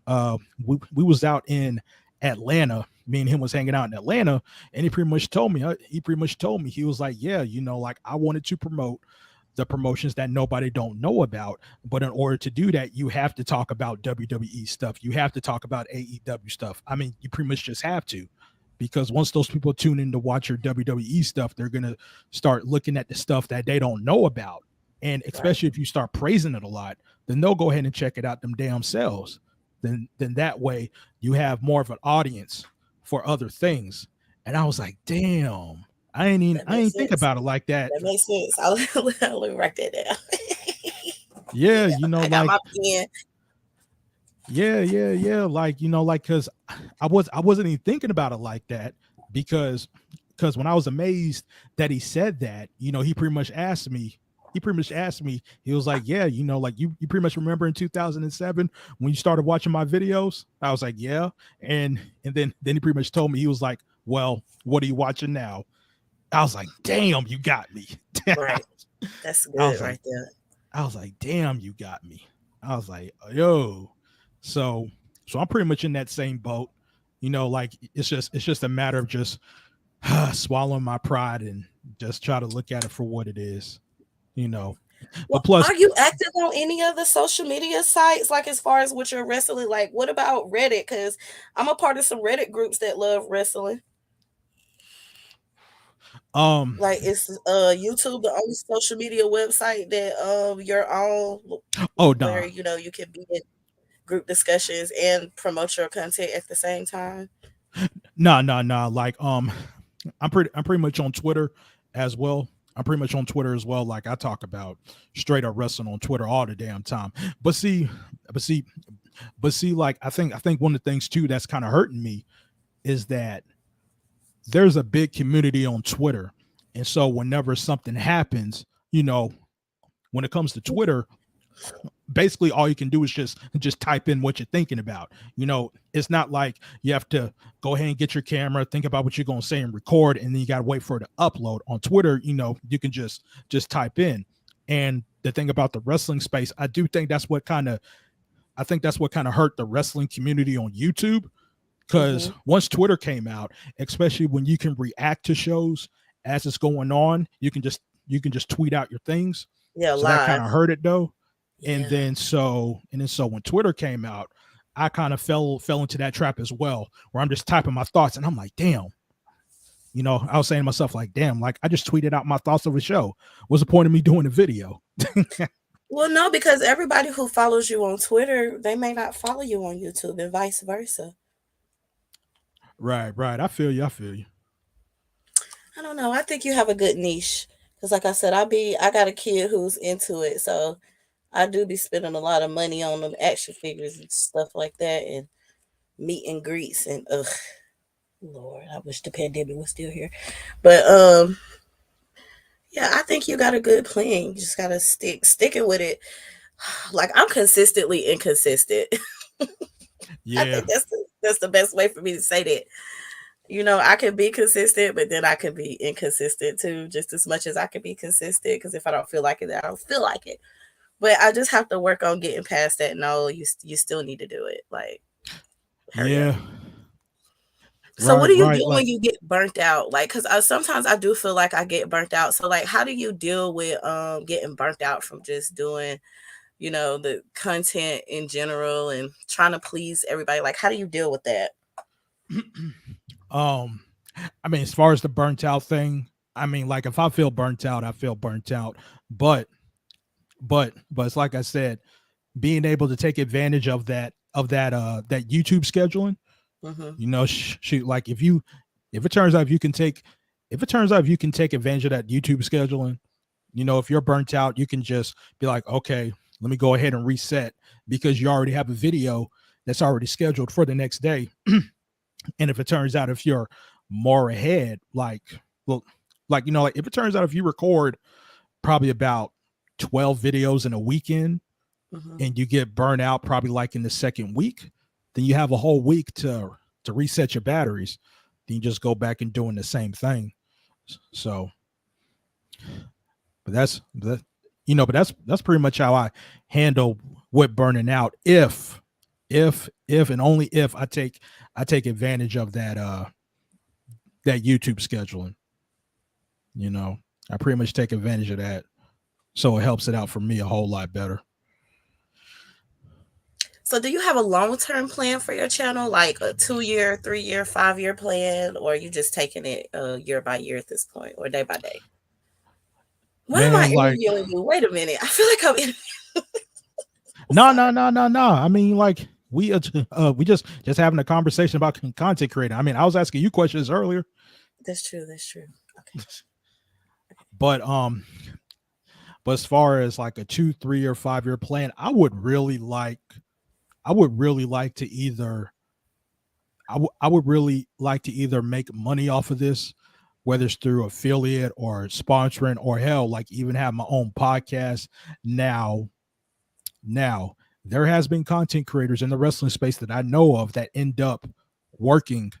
Speaker 1: We was out in Atlanta. Me and him was hanging out in Atlanta, and he pretty much told me he was like, yeah, like I wanted to promote the promotions that nobody don't know about. But in order to do that, you have to talk about WWE stuff. You have to talk about AEW stuff. I mean, you pretty much just have to, because once those people tune in to watch your WWE stuff, they're gonna start looking at the stuff that they don't know about. And
Speaker 2: Right.
Speaker 1: especially if you start praising it a lot, then they'll go ahead and check it out them damn selves. Then that way you have more of an audience for other things. And I was like, damn,
Speaker 2: That
Speaker 1: I
Speaker 2: makes
Speaker 1: ain't think
Speaker 2: sense.
Speaker 1: about it like that.
Speaker 2: That makes sense. Let me write that down.
Speaker 1: Yeah,
Speaker 2: Yeah, I got
Speaker 1: like
Speaker 2: my pen.
Speaker 1: yeah. Like, like because I wasn't even thinking about it like that because when I was amazed that he said that, he pretty much asked me, he was like, yeah, like you pretty much remember in 2007 when you started watching my videos? I was like, yeah. And then he pretty much told me, he was like, well, what are you watching now? I was like, damn, you got me.
Speaker 2: Right. That's
Speaker 1: I
Speaker 2: good
Speaker 1: was like,
Speaker 2: right there.
Speaker 1: damn, you got me. I was like, yo. So so I'm pretty much in that same boat. Like it's just a matter of just swallowing my pride and just try to look at it for what it is, you know. But
Speaker 2: Well,
Speaker 1: plus,
Speaker 2: are you active on any other social media sites? Like as far as what you're wrestling, like what about Reddit? Because I'm a part of some Reddit groups that love wrestling.
Speaker 1: um,
Speaker 2: Like is YouTube the only social media website that you're on
Speaker 1: oh
Speaker 2: where
Speaker 1: nah,
Speaker 2: you can be in group discussions and promote your content at the same time?
Speaker 1: nah. Like I'm pretty much on Twitter as well. I'm pretty much on Twitter as well. Like I talk about straight up wrestling on Twitter all the damn time. But see, but see, like I think one of the things too that's kind of hurting me is that there's a big community on Twitter. And so whenever something happens, when it comes to Twitter, basically all you can do is just type in what you're thinking about. It's not like you have to go ahead and get your camera, think about what you're going to say and record, and then you got to wait for it to upload. On Twitter, you can just type in. And the thing about the wrestling space, I think that's what kind of hurt the wrestling community on YouTube, because
Speaker 2: Hmm.
Speaker 1: once Twitter came out, especially when you can react to shows as it's going on, you can just tweet out your things.
Speaker 2: Yeah,
Speaker 1: So that kind
Speaker 2: live.
Speaker 1: of hurt it though. And
Speaker 2: Yeah.
Speaker 1: then so when Twitter came out, I kind of fell into that trap as well, where I'm just typing my thoughts and I'm like, damn. I was saying to myself, like, damn, like I just tweeted out my thoughts of a show. What's the point of me doing a video?
Speaker 2: Well, no, because everybody who follows you on Twitter, they may not follow you on YouTube and vice versa.
Speaker 1: Right. I feel you.
Speaker 2: don't know. I think you have a good niche because, like I said, I got a kid who's into it, so I do be spending a lot of money on them action figures and stuff like that, and meet and greets, and ugh, Lord, I wish the pandemic was still here. But yeah, I think you got a good plan. You just gotta sticking with it. Like I'm consistently inconsistent. I
Speaker 1: Yeah,
Speaker 2: think that's the best way for me to say that. I can be consistent, but then I can be inconsistent too, just as much as I can be consistent. Because if I don't feel like it, then I don't feel like it. But I just have to work on getting past that. No, you still need to do it. Like, hurry up.
Speaker 1: yeah,
Speaker 2: So, what
Speaker 1: right,
Speaker 2: do you
Speaker 1: right.
Speaker 2: do
Speaker 1: Like,
Speaker 2: when you get burnt out? Like, because sometimes I do feel like I get burnt out. So, like, how do you deal with getting burnt out from just doing, the content in general and trying to please everybody? Like, how do you deal with that?
Speaker 1: um, I mean, as far as the burnt out thing, I mean, like if I feel burnt out, I feel burnt out. But but it's like I said, being able to take advantage of that YouTube scheduling,
Speaker 2: Mm-hmm.
Speaker 1: shoot, like if it turns out if you can take advantage of that YouTube scheduling, if you're burnt out, you can just be like, okay, let me go ahead and reset because you already have a video that's already scheduled for the next day. And if it turns out if you're more ahead, well, like if it turns out if you record probably about 12 videos in a weekend
Speaker 2: Mm-hmm.
Speaker 1: and you get burnt out probably like in the second week, then you have a whole week to reset your batteries. Then you just go back and doing the same thing. So, but that's pretty much how I handle with burning out. If and only if I take advantage of that YouTube scheduling. You know, I pretty much take advantage of that, so it helps it out for me a whole lot better.
Speaker 2: So, do you have a long term plan for your channel, like a 2 year, 3 year, 5 year plan, or are you just taking it year by year at this point, or day by day? Why am I
Speaker 1: Man, like
Speaker 2: interviewing you? Wait a minute. I feel like I'm
Speaker 1: no,
Speaker 2: sorry.
Speaker 1: no, no, no, no. I mean, like we just having a conversation about content creating. I mean, I was asking you questions earlier,
Speaker 2: That's true. That's true. Okay.
Speaker 1: but but as far as like a 2, 3, or 5 year plan, I would really like to either I would really like to either make money off of this, whether it's through affiliate or sponsoring or hell, like even have my own podcast. Now, now there has been content creators in the wrestling space that I know of that end up working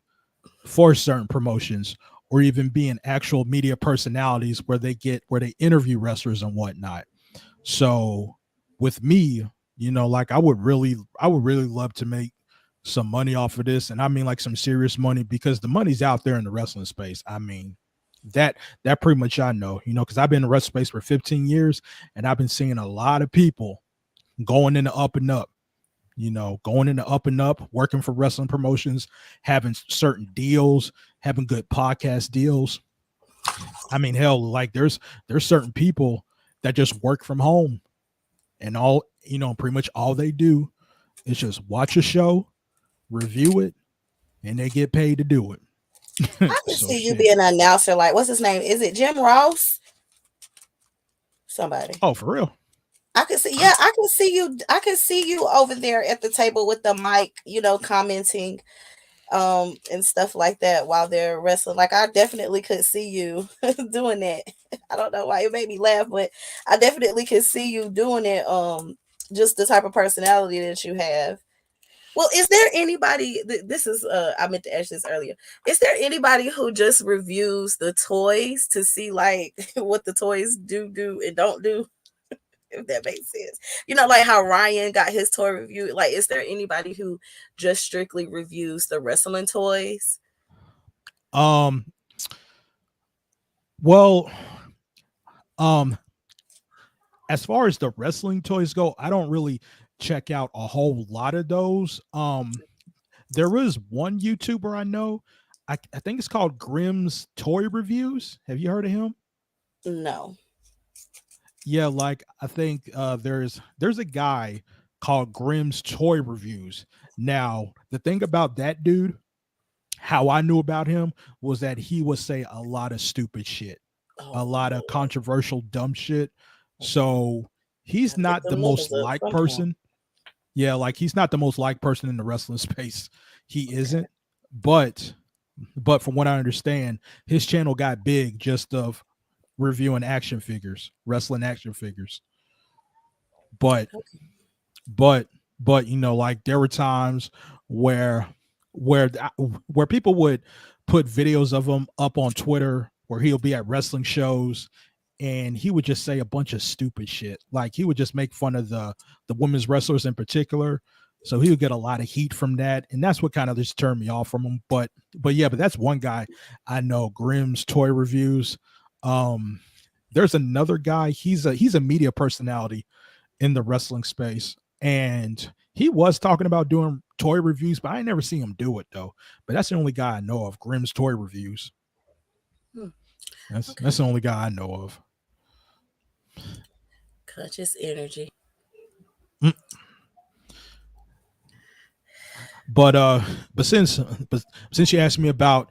Speaker 1: for certain promotions or even being actual media personalities where they interview wrestlers and whatnot. So with me, like I would really love to make some money off of this. And I mean like some serious money because the money's out there in the wrestling space. I mean, that pretty much I know, because I've been in the wrestling space for 15 years and I've been seeing a lot of people going into up and up, going into up and up, working for wrestling promotions, having certain deals, having good podcast deals. I mean, hell, like there's certain people that just work from home and pretty much all they do is just watch a show, review it, and they get paid to do it.
Speaker 2: I can
Speaker 1: So
Speaker 2: see you
Speaker 1: shit.
Speaker 2: being an announcer. Like, what's his name? Is it Jim Ross? Somebody.
Speaker 1: Oh, for real?
Speaker 2: I can see. Yeah, I can see you. I can see you over there at the table with the mic. Commenting and stuff like that while they're wrestling. Like I definitely could see you doing that. I don't know why it made me laugh, but I definitely could see you doing it. Just the type of personality that you have. Well, is there anybody this is I meant to ask this earlier. Is there anybody who just reviews the toys to see like what the toys do and don't do? If that makes sense. Like how Ryan got his toy review. Like, is there anybody who just strictly reviews the wrestling toys?
Speaker 1: Um, well, um, as far as the wrestling toys go, I don't really check out a whole lot of those. There is one YouTuber I know. I think it's called Grimm's Toy Reviews. Have you heard of him?
Speaker 2: No.
Speaker 1: Yeah, like I think there's a guy called Grimm's Toy Reviews. Now, the thing about that dude, how I knew about him was that he would say a lot of stupid shit, a
Speaker 2: Oh
Speaker 1: lot of
Speaker 2: Lord.
Speaker 1: controversial dumb shit.
Speaker 2: Okay.
Speaker 1: So he's
Speaker 2: Gotta get
Speaker 1: not the
Speaker 2: them
Speaker 1: most
Speaker 2: numbers up
Speaker 1: liked
Speaker 2: sometime.
Speaker 1: person. Yeah, like he's not the most liked person in the wrestling space. He
Speaker 2: Okay.
Speaker 1: isn't. But from what I understand, his channel got big just of reviewing action figures, wrestling action figures. But
Speaker 2: Okay.
Speaker 1: but you know, like there were times where where where people would put videos of him up on Twitter where he'll be at wrestling shows and he would just say a bunch of stupid shit. Like he would just make fun of the women's wrestlers in particular. So he would get a lot of heat from that, and that's what kind of just turned me off from him. But yeah, but that's one guy I know. Grimm's toy reviews. Um, there's another guy. He's a media personality in the wrestling space. And he was talking about doing toy reviews, but I ain't never seen him do it though. But that's the only guy I know of, Grimm's toy reviews.
Speaker 2: Hmm.
Speaker 1: That's
Speaker 2: Okay.
Speaker 1: the only guy I know of.
Speaker 2: Conscious energy.
Speaker 1: Mm. But but since you asked me about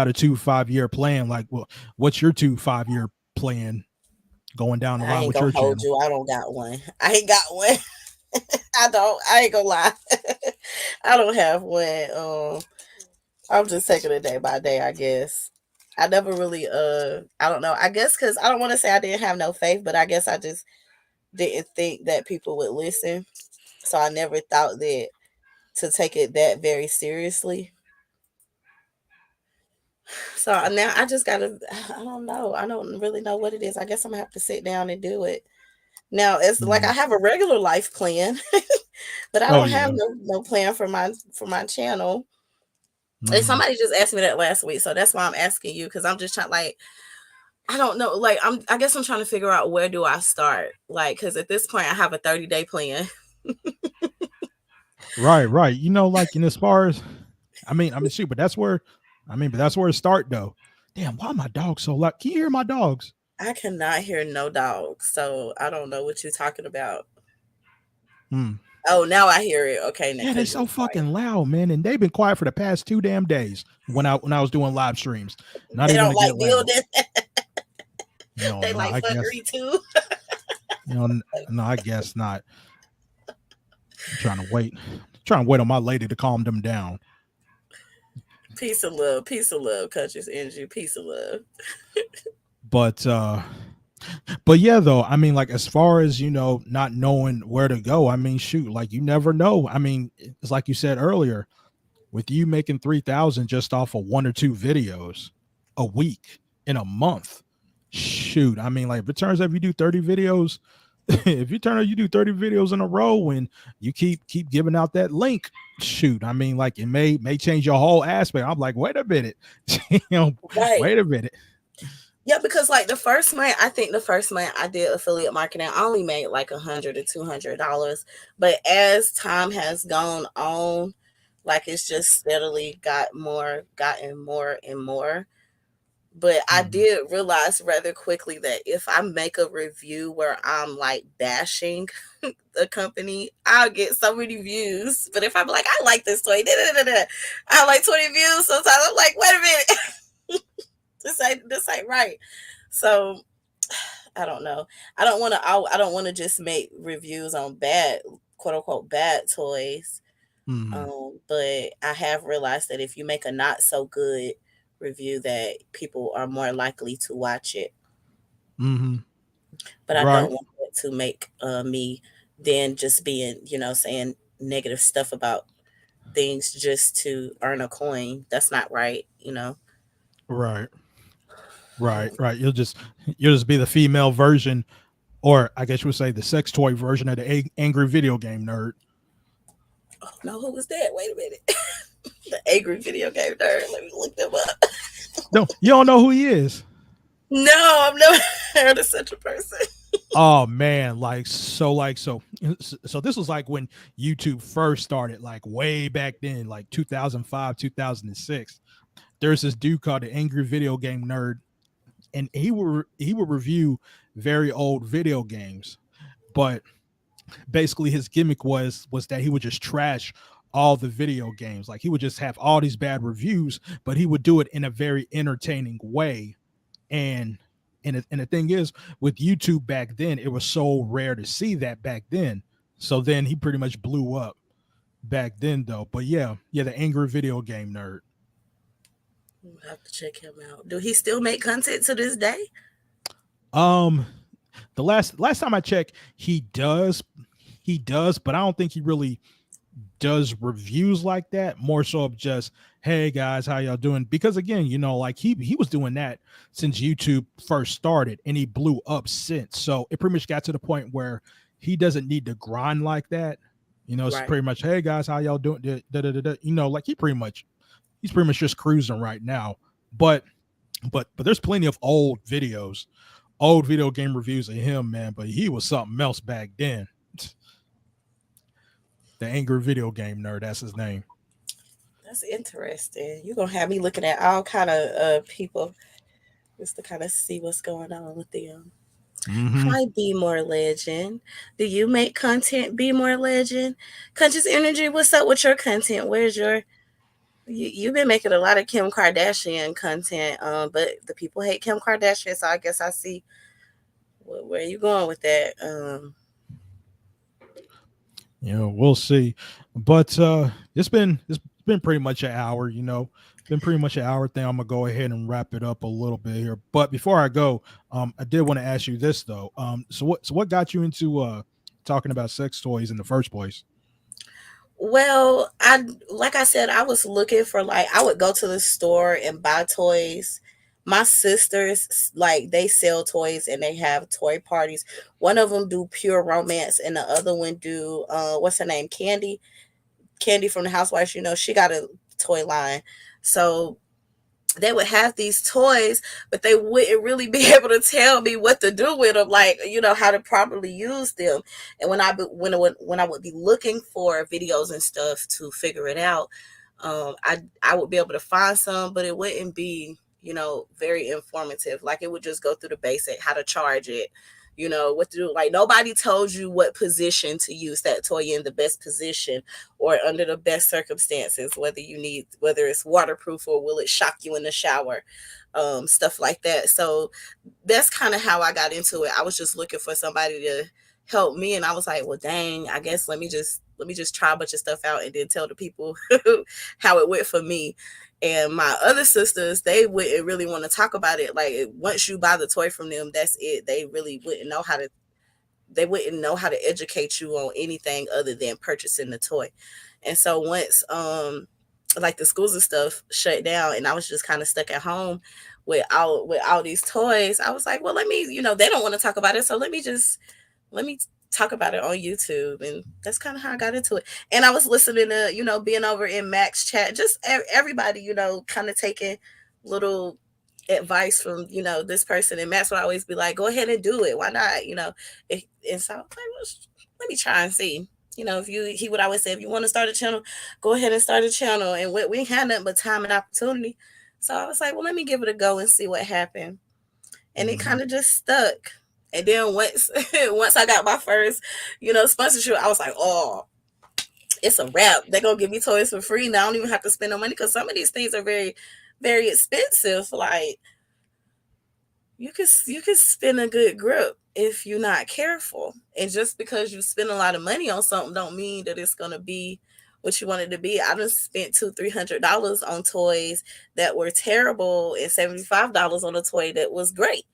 Speaker 1: a 2 5 year plan, like well, what's your 2 5 year plan going down the
Speaker 2: I
Speaker 1: line
Speaker 2: ain't
Speaker 1: with
Speaker 2: gonna
Speaker 1: your
Speaker 2: hold
Speaker 1: channel?
Speaker 2: you. I don't got one. I ain't got one. I don't. I ain't gonna lie. I don't have one. I'm just taking it day by day, I guess. I never really I don't know. I guess cuz I don't want to say I didn't have no faith, but I guess I just didn't think that people would listen. So I never thought that to take it that very seriously. So now I just got to I don't know. I don't really know what it is. I guess I'm going to have to sit down and do it. Now, it's like
Speaker 1: Mm.
Speaker 2: I have a regular life plan, but I
Speaker 1: Oh
Speaker 2: don't have
Speaker 1: yeah.
Speaker 2: no plan for my channel. And
Speaker 1: Hmm.
Speaker 2: somebody just asked me that last week, so that's why I'm asking you because I'm just trying like I don't know. Like I guess I'm trying to figure out where do I start? Like cuz at this point I have a 30-day plan.
Speaker 1: Right, right. You know, like in as far as I mean, shoot, but that's where but that's where it start though. Damn, why are my dogs so loud? Can you hear my dogs?
Speaker 2: I cannot hear no dogs, so I don't know what you're talking about.
Speaker 1: Hmm.
Speaker 2: Oh, now I hear it. Okay,
Speaker 1: Yeah, they
Speaker 2: because you're
Speaker 1: so
Speaker 2: quiet.
Speaker 1: fucking loud, man, and they've been quiet for the past 2 damn days when I was doing live streams. Not
Speaker 2: They
Speaker 1: even
Speaker 2: don't
Speaker 1: to
Speaker 2: like
Speaker 1: get loud.
Speaker 2: building.
Speaker 1: No,
Speaker 2: They
Speaker 1: no,
Speaker 2: like
Speaker 1: I guess
Speaker 2: fuckery too.
Speaker 1: no, I guess not. I'm trying to wait on my lady to calm them down.
Speaker 2: Peace of love, conscious energy, peace of love.
Speaker 1: But but yeah, though, I mean, like as far as not knowing where to go, I mean, shoot, like you never know. I mean, it's like you said earlier, with you making 3,000 just off of one or two videos a week in a month. Shoot, I mean, like if it turns out if you do 30 videos, if you turn out you do 30 videos in a row and you keep giving out that link, shoot, I mean, like it may change your whole aspect. I'm like, wait a minute, you know,
Speaker 2: Right.
Speaker 1: wait a minute.
Speaker 2: Yeah, because like the first month, I think the first month I did affiliate marketing, I only made like $100 to $200. But as time has gone on, like it's just steadily gotten more and more. But I
Speaker 1: Mhm.
Speaker 2: did realize rather quickly that if I make a review where I'm like bashing the company, I'll get so many views. But if I'm like, I like this toy, I have like 20 views. Sometimes I'm like, wait a minute, this ain't right. So I don't know. I don't want to just make reviews on bad, quote unquote, bad toys.
Speaker 1: Mhm.
Speaker 2: But I have realized that if you make a not so good review, that people are more likely to watch it.
Speaker 1: Mhm.
Speaker 2: But I
Speaker 1: Right.
Speaker 2: don't want it to make me then just being, saying negative stuff about things just to earn a coin. That's not right.
Speaker 1: Right. Right. Right. You'll just be the female version, or I guess you would say the sex toy version of the angry video game nerd.
Speaker 2: Oh, no, who was that? Wait a minute. The angry video game nerd. Let me look them up.
Speaker 1: No, you don't know who he is.
Speaker 2: No, I've never heard of such a person.
Speaker 1: Oh man, so this was like when YouTube first started, like way back then, like 2005, 2006. There's this dude called the Angry Video Game Nerd, and he would review very old video games, but basically his gimmick was that he would just trash all the video games. Like he would just have all these bad reviews, but he would do it in a very entertaining way. And and the thing is, with YouTube back then, it was so rare to see that back then. So then he pretty much blew up back then, though. But yeah, the angry video game nerd.
Speaker 2: I'll have to check him out. Do he still make content to this day?
Speaker 1: Um, the last time I checked, he does, but I don't think he really does reviews like that. More so of just, hey guys, how y'all doing? Because again, like he was doing that since YouTube first started, and he blew up since. So it pretty much got to the point where he doesn't need to grind like that. It's
Speaker 2: Right.
Speaker 1: pretty much, hey guys, how y'all doing? Da, da, da, da. Like he's pretty much just cruising right now. But but there's plenty of old video game reviews of him, man. But he was something else back then. The angry video game nerd, that's his name.
Speaker 2: That's interesting. You're gonna have me looking at all kind of people just to kind of see what's going on with them.
Speaker 1: Mm-hmm.
Speaker 2: Hi, Be More Legend. Do you make content, Be More Legend? Conscious Energy, what's up with your content? Where's your you've been making a lot of Kim Kardashian content, but the people hate Kim Kardashian, so I guess I see where you going with that.
Speaker 1: We'll see. But it's been pretty much an hour, been pretty much an hour thing. I'm gonna go ahead and wrap it up a little bit here. But before I go, I did want to ask you this though. So what got you into talking about sex toys in the first place?
Speaker 2: Well, I like I said, I was looking for like I would go to the store and buy toys. My sisters like they sell toys and they have toy parties. One of them do pure romance and the other one do what's her name? Candy from the Housewives, she got a toy line. So they would have these toys, but they wouldn't really be able to tell me what to do with them, like how to properly use them. And when I would be looking for videos and stuff to figure it out, I would be able to find some, but it wouldn't be very informative. Like it would just go through the basic, how to charge it, what to do. Like nobody told you what position to use that toy in, the best position or under the best circumstances, whether it's waterproof or will it shock you in the shower, stuff like that. So that's kind of how I got into it. I was just looking for somebody to help me, and I was like, well, dang, I guess let me just try a bunch of stuff out and then tell the people how it went for me. And my other sisters, they wouldn't really want to talk about it. Like once you buy the toy from them, that's it. They really wouldn't know how to educate you on anything other than purchasing the toy. And so once like the schools and stuff shut down and I was just kind of stuck at home with all these toys, I was like, well, let me, they don't want to talk about it, so let me talk about it on YouTube. And that's kind of how I got into it. And I was listening to, being over in Max chat, just everybody, kind of taking little advice from, this person. And Max would always be like, go ahead and do it. Why not? And so I was like, well, let me try and see. He would always say, if you want to start a channel, go ahead and start a channel. And we had nothing but time and opportunity. So I was like, well, let me give it a go and see what happened. And it
Speaker 1: Mm-hmm.
Speaker 2: kind of just stuck. And then once once I got my first, sponsorship, I was like, oh, it's a wrap. They're gonna give me toys for free. Now I don't even have to spend no money because some of these things are very, very expensive. Like you can spin a good grip if you're not careful. And just because you spend a lot of money on something don't mean that it's gonna be what you want it to be. I just spent $200-300 on toys that were terrible and $75 on a toy that was great.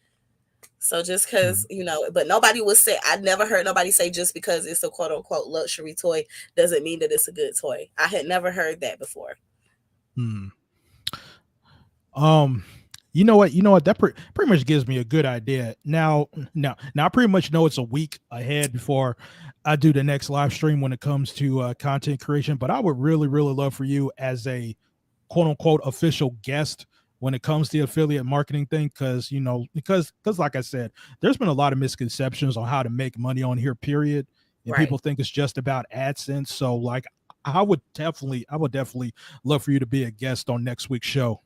Speaker 2: So just because, but nobody would say, I never heard nobody say just because it's a quote unquote luxury toy doesn't mean that it's a good toy. I had never heard that before.
Speaker 1: Hmm. Um, you know what? That pretty much gives me a good idea. Now, I pretty much know it's a week ahead before I do the next live stream when it comes to content creation. But I would really, really love for you as a quote unquote official guest when it comes to the affiliate marketing thing, because like I said, there's been a lot of misconceptions on how to make money on here. Period, and
Speaker 2: Right.
Speaker 1: people think it's just about AdSense. So like, I would definitely love for you to be a guest on next week's show.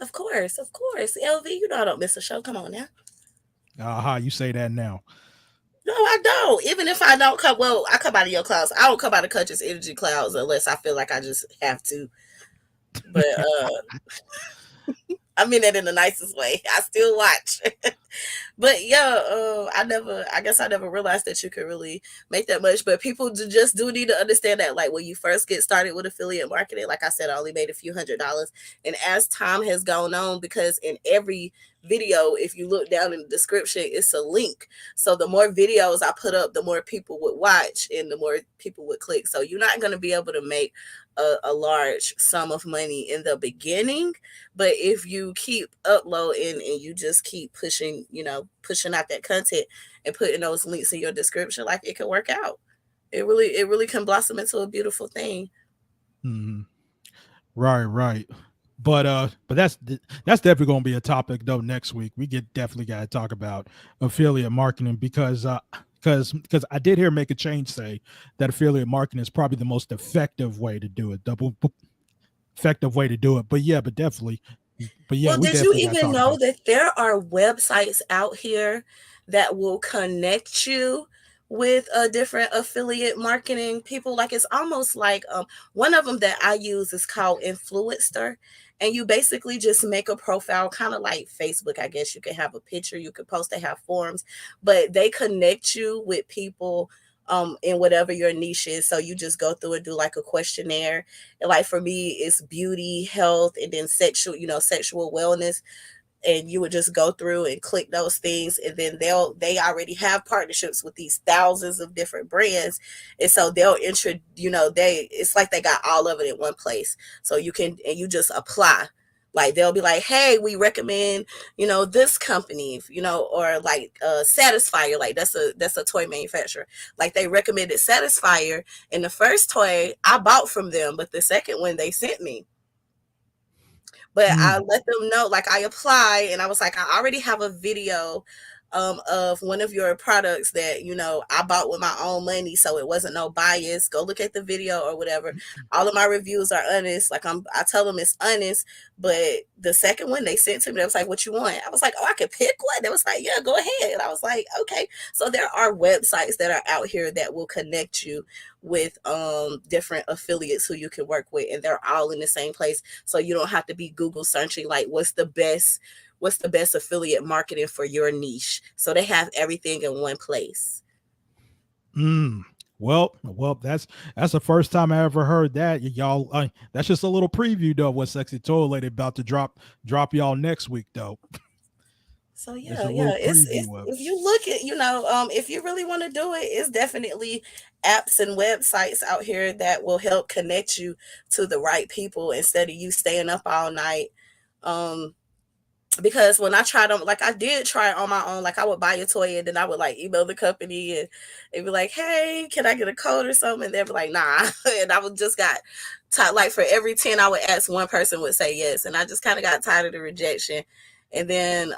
Speaker 2: Of course. Of course. LV, I don't miss a show. Come on now.
Speaker 1: Aha, you say that now.
Speaker 2: No, I don't. Even if I don't come, well, I come out of your clouds. I don't come out of Conscious Energy clouds unless I feel like I just have to. But I mean that in the nicest way. I still watch. But yeah, I guess I never realized that you could really make that much. But people just do need to understand that, like, when you first get started with affiliate marketing, like I said, I only made a few $100s. And as time has gone on, because in every video, if you look down in the description, it's a link. So the more videos I put up, the more people would watch and the more people would click. So you're not going to be able to make a large sum of money in the beginning, but if you keep uploading and you just keep pushing, pushing out that content and putting those links in your description, like, it can work out. It really can blossom into a beautiful thing.
Speaker 1: Hmm. Right. But that's definitely going to be a topic though next week. We get definitely got to talk about affiliate marketing because I did hear Make a Change say that affiliate marketing is probably the most effective way to do it. Double effective way to do it. But definitely. But yeah,
Speaker 2: Well,
Speaker 1: we
Speaker 2: did you
Speaker 1: definitely got to
Speaker 2: even
Speaker 1: talk
Speaker 2: know
Speaker 1: about.
Speaker 2: that there are websites out here that will connect you with different affiliate marketing people? Like, it's almost like one of them that I use is called Influencer, and you basically just make a profile, kind of like Facebook. I guess you can have a picture, you can post, they have forums, but they connect you with people in whatever your niche is. So you just go through and do like a questionnaire. And like for me, it's beauty, health, and then sexual wellness. And you would just go through and click those things, and then they already have partnerships with these thousands of different brands, and so they'll they it's like they got all of it in one place. So you just apply. Like, they'll be like, hey, we recommend this company, or like Satisfyer. Like, that's a toy manufacturer. Like, they recommended Satisfyer, and the first toy I bought from them, but the second one they sent me. But I
Speaker 1: Mm,
Speaker 2: let them know, like, I apply, and I was like, I already have a video of one of your products that I bought with my own money, so it wasn't no bias. Go look at the video or whatever. All of my reviews are honest. Like, I tell them it's honest. But the second one they sent to me, they was like, "What you want?" I was like, "Oh, I could pick one." They was like, "Yeah, go ahead." And I was like, "Okay." So there are websites that are out here that will connect you with different affiliates who you can work with, and they're all in the same place, so you don't have to be Google searching like what's the best affiliate marketing for your niche. So they have everything in one place.
Speaker 1: mm. Well, that's the first time I ever heard that. Y'all, that's just a little preview though. What Sexy Toy Lady about to drop y'all next week though.
Speaker 2: So
Speaker 1: Just
Speaker 2: yeah,
Speaker 1: a
Speaker 2: yeah,
Speaker 1: little
Speaker 2: it's
Speaker 1: preview of it.
Speaker 2: if you look at if you really want to do it, it's definitely apps and websites out here that will help connect you to the right people instead of you staying up all night. um because when I tried them, like, I did try it on my own. Like, I would buy a toy and then I would like email the company, and they'd be like, "Hey, can I get a code or something?" And they'd be like, "Nah." And I would just got tired. Like, for every 10 I would ask, one person would say yes, and I just kind of got tired of the rejection. And then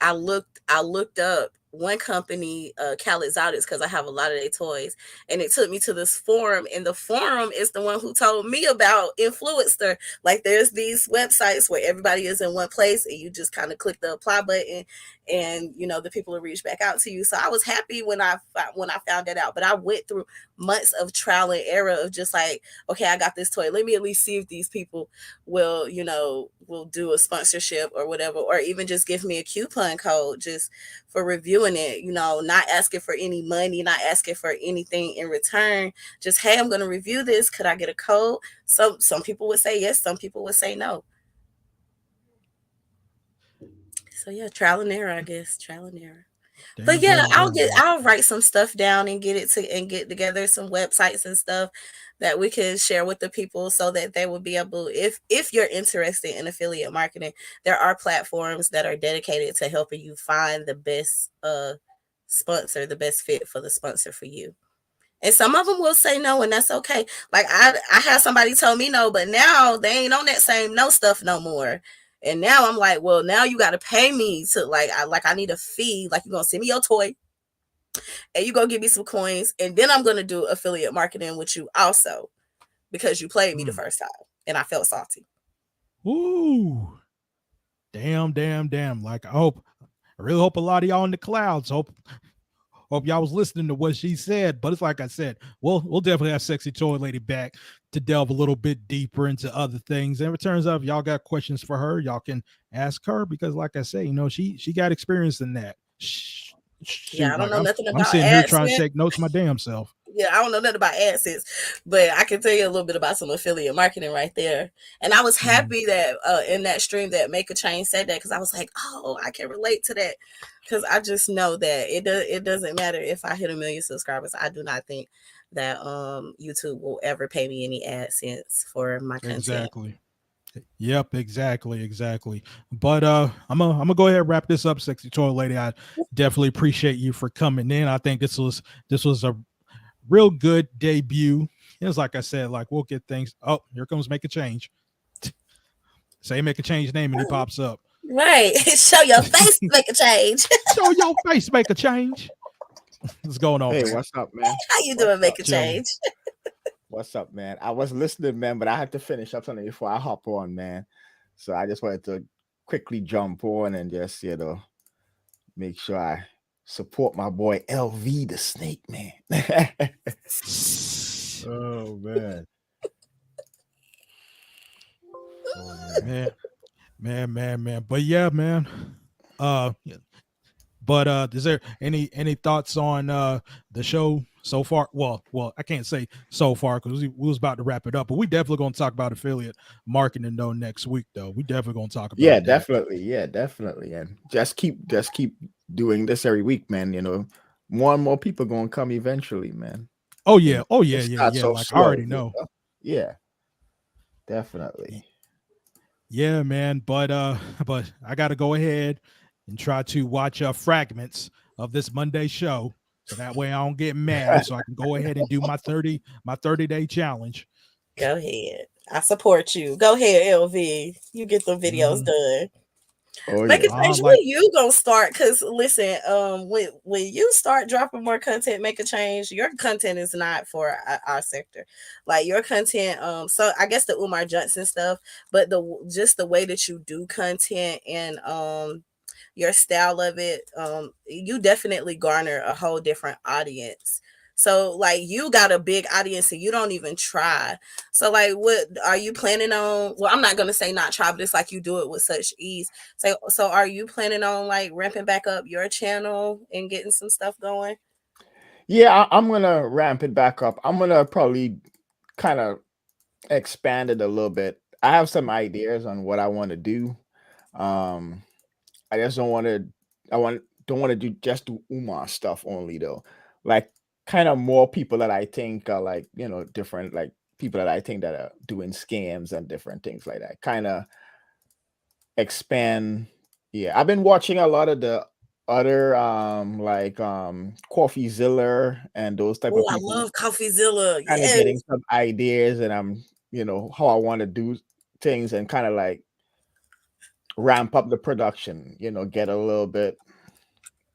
Speaker 2: I looked up one company, Cal Exotics, because I have a lot of their toys, and it took me to this forum, and the forum is the one who told me about Influencer. Like, there's these websites where everybody is in one place, and you just kind of click the apply button, and the people will reach back out to you. So I was happy when I found that out, but I went through months of trial and error of just like, okay, I got this toy. Let me at least see if these people will do a sponsorship or whatever, or even just give me a coupon code just for reviewing it, not asking for any money, not asking for anything in return. Just, hey, I'm going to review this, could I get a code? Some people would say yes, some people would say no. So yeah, trial and error, I guess. Trial and error. But yeah,
Speaker 1: Damn.
Speaker 2: I'll write some stuff down and get together some websites and stuff that we can share with the people, so that they will be able, if you're interested in affiliate marketing, there are platforms that are dedicated to helping you find the best sponsor, the best fit for the sponsor for you. And some of them will say no, and that's okay. Like, I had somebody tell me no, but now they ain't on that same no stuff no more. And now I'm like, well, now you got to pay me to, like, I need a fee. Like, you're gonna send me your toy, and you gonna give me some coins, and then I'm gonna do affiliate marketing with you also, because you played me the
Speaker 1: Mm.
Speaker 2: first time, and I felt salty.
Speaker 1: Ooh. Damn. Like I really hope a lot of y'all in the clouds Hope y'all was listening to what she said. But it's like I said, we'll definitely have Sexy Toy Lady back to delve a little bit deeper into other things. And if it turns out if y'all got questions for her, y'all can ask her because, like I say, she got experience in that.
Speaker 2: Yeah, I
Speaker 1: Shoot,
Speaker 2: don't
Speaker 1: like
Speaker 2: know
Speaker 1: I'm
Speaker 2: nothing
Speaker 1: I'm
Speaker 2: about
Speaker 1: sitting here trying to
Speaker 2: AdSense.
Speaker 1: take notes my damn self.
Speaker 2: Yeah, I don't know nothing about AdSense, but I can tell you a little bit about some affiliate marketing right there. And I was happy that in that stream that Make a Change said that because I was like, oh, I can relate to that because I just know that it doesn't matter if I hit 1 million subscribers. I do not think that YouTube will ever pay me any AdSense for my content.
Speaker 1: Exactly. Yep, exactly. But I'm gonna go ahead and wrap this up, Sexy Toy Lady. I definitely appreciate you for coming in. I think this was a real good debut. It's like I said, like we'll get things. Oh, here comes Make a Change. Say Make a Change name and he pops up.
Speaker 2: Right. Show your face, make a change.
Speaker 1: Show your face, make a change. What's going on,
Speaker 3: Hey,
Speaker 1: man?
Speaker 3: what's up, man?
Speaker 2: How you
Speaker 3: What's
Speaker 2: doing, make
Speaker 3: up?
Speaker 2: a
Speaker 1: Chilling.
Speaker 2: change?
Speaker 3: What's up, man? I was listening, man, but I had to finish up something before I hop on, man. So I just wanted to quickly jump on and just, make sure I support my boy LV the Snake, man. Oh man. Oh man.
Speaker 1: Man. But yeah, man. Yeah. But is there any thoughts on the show so far? Well, I can't say so far because we was about to wrap it up, but we definitely gonna talk about affiliate marketing though next week though. We definitely gonna talk
Speaker 3: Yeah,
Speaker 1: about that.
Speaker 3: definitely. Yeah, definitely. And just keep doing this every week, man. More and more people gonna come eventually, man.
Speaker 1: Oh
Speaker 3: You
Speaker 1: yeah,
Speaker 3: know,
Speaker 1: oh
Speaker 3: it
Speaker 1: yeah,
Speaker 3: starts so
Speaker 1: Like I
Speaker 3: slow,
Speaker 1: already know.
Speaker 3: Yeah, definitely.
Speaker 1: Yeah, man. But I got to go ahead and try to watch fragments of this Monday show, so that way I don't get mad, so I can go ahead and do my 30-day challenge.
Speaker 2: Go ahead. I support you. Go ahead, LV. You get the videos
Speaker 1: Mhm.
Speaker 2: done.
Speaker 3: Oh
Speaker 2: Make a
Speaker 3: yeah.
Speaker 2: change. When
Speaker 1: Like
Speaker 2: you gonna start? Cause listen, when you start dropping more content, make a change. Your content is not for our sector. Like your content, so I guess the Umar Johnson stuff, but just the way that you do content and your style of it, you definitely garner a whole different audience. So like you got a big audience and you don't even try. So like what are you planning on? Well, I'm not gonna say not try, but it's like you do it with such ease. So are you planning on like ramping back up your channel and getting some stuff going?
Speaker 3: Yeah, I'm gonna ramp it back up. I'm gonna probably kind of expand it a little bit. I have some ideas on what I want to do. Um, I just don't want to. I want don't want to do Umar stuff only though. Like kind of more people that I think are like different, like people that I think that are doing scams and different things like that. Kind of expand. Yeah, I've been watching a lot of the other Coffee Ziller and those type
Speaker 2: Oh,
Speaker 3: of
Speaker 2: I
Speaker 3: people,
Speaker 2: love CoffeeZilla.
Speaker 3: kind of
Speaker 2: Yes.
Speaker 3: getting some ideas, and I'm how I want to do things and kind of like ramp up the production, get a little bit,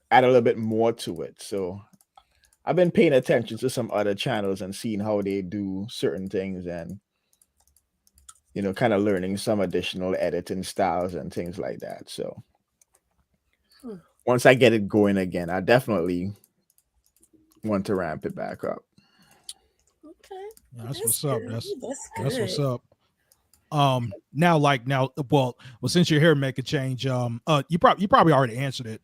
Speaker 3: add a little bit more to it. So I've been paying attention to some other channels and seeing how they do certain things, and kind of learning some additional editing styles and things like that. So
Speaker 2: Hmm.
Speaker 3: once I get it going again, I definitely want to ramp it back up.
Speaker 2: Okay.
Speaker 1: that's
Speaker 2: That's
Speaker 1: what's up.
Speaker 2: good. That's
Speaker 1: That's what's
Speaker 2: good.
Speaker 1: up. Now, well, since you're here, make a change. You probably already answered it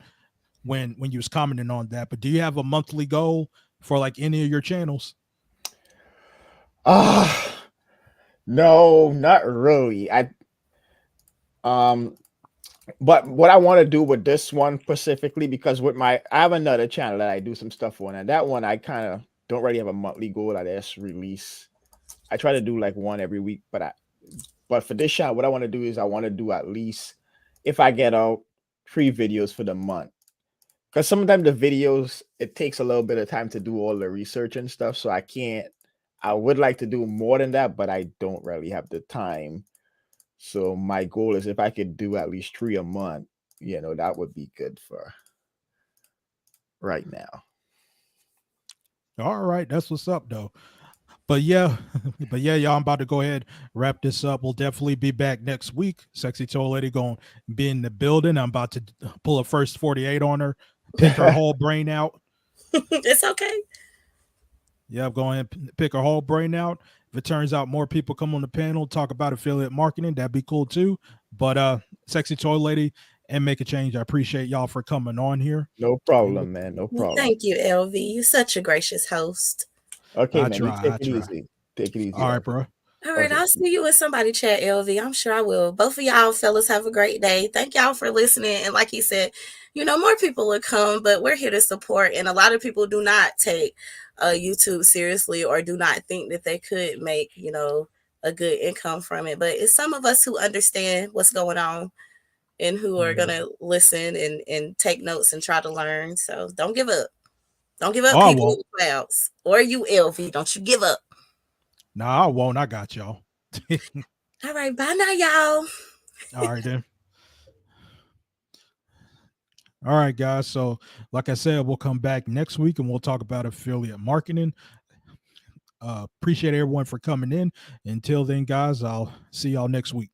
Speaker 1: when you was commenting on that. But do you have a monthly goal for like any of your channels?
Speaker 3: Ah, no, not really. Um but what I want to do with this one specifically, because I have another channel that I do some stuff on, and that one I kind of don't really have a monthly goal. I just release. I try to do like one every week, but for this shot, what I want to do is I want to do at least, if I get out, 3 videos for the month. Because sometimes the videos, it takes a little bit of time to do all the research and stuff. So I would like to do more than that, but I don't really have the time. So my goal is if I could do at least 3 a month, that would be good for right now.
Speaker 1: All right, that's what's up though. But yeah, y'all, I'm about to go ahead wrap this up. We'll definitely be back next week. Sexy Toy Lady gonna be in the building. I'm about to pull a first 48 on her, pick her whole brain out.
Speaker 2: It's okay.
Speaker 1: Yeah, go ahead and pick our whole brain out. If it turns out more people come on the panel, talk about affiliate marketing, that'd be cool too. But Sexy Toy Lady and Make a Change, I appreciate y'all for coming on here.
Speaker 3: No problem, man. No
Speaker 2: Well,
Speaker 3: problem.
Speaker 2: thank you, LV. You're such a gracious host.
Speaker 3: Okay,
Speaker 1: I
Speaker 3: man. You
Speaker 1: try.
Speaker 3: take
Speaker 1: I
Speaker 3: it
Speaker 1: try.
Speaker 3: easy. Take it easy,
Speaker 1: All right,
Speaker 3: LV.
Speaker 1: bro.
Speaker 2: All right,
Speaker 3: Okay.
Speaker 2: I'll see you in somebody chat, LV. I'm sure I will. Both of y'all fellas have a great day. Thank y'all for listening. And like he said, more people will come, but we're here to support. And a lot of people do not take YouTube seriously or do not think that they could make, a good income from it. But it's some of us who understand what's going on and who are going to listen and take notes and try to learn. So don't give up. Don't give up,
Speaker 1: Oh, I
Speaker 2: people in
Speaker 1: won't.
Speaker 2: the clouds. Or you, LV. Don't you give up.
Speaker 1: Nah, I won't. I got y'all.
Speaker 2: All right, bye now, y'all.
Speaker 1: All right, then. All right, guys. So, like I said, we'll come back next week and we'll talk about affiliate marketing. Appreciate everyone for coming in. Until then, guys, I'll see y'all next week.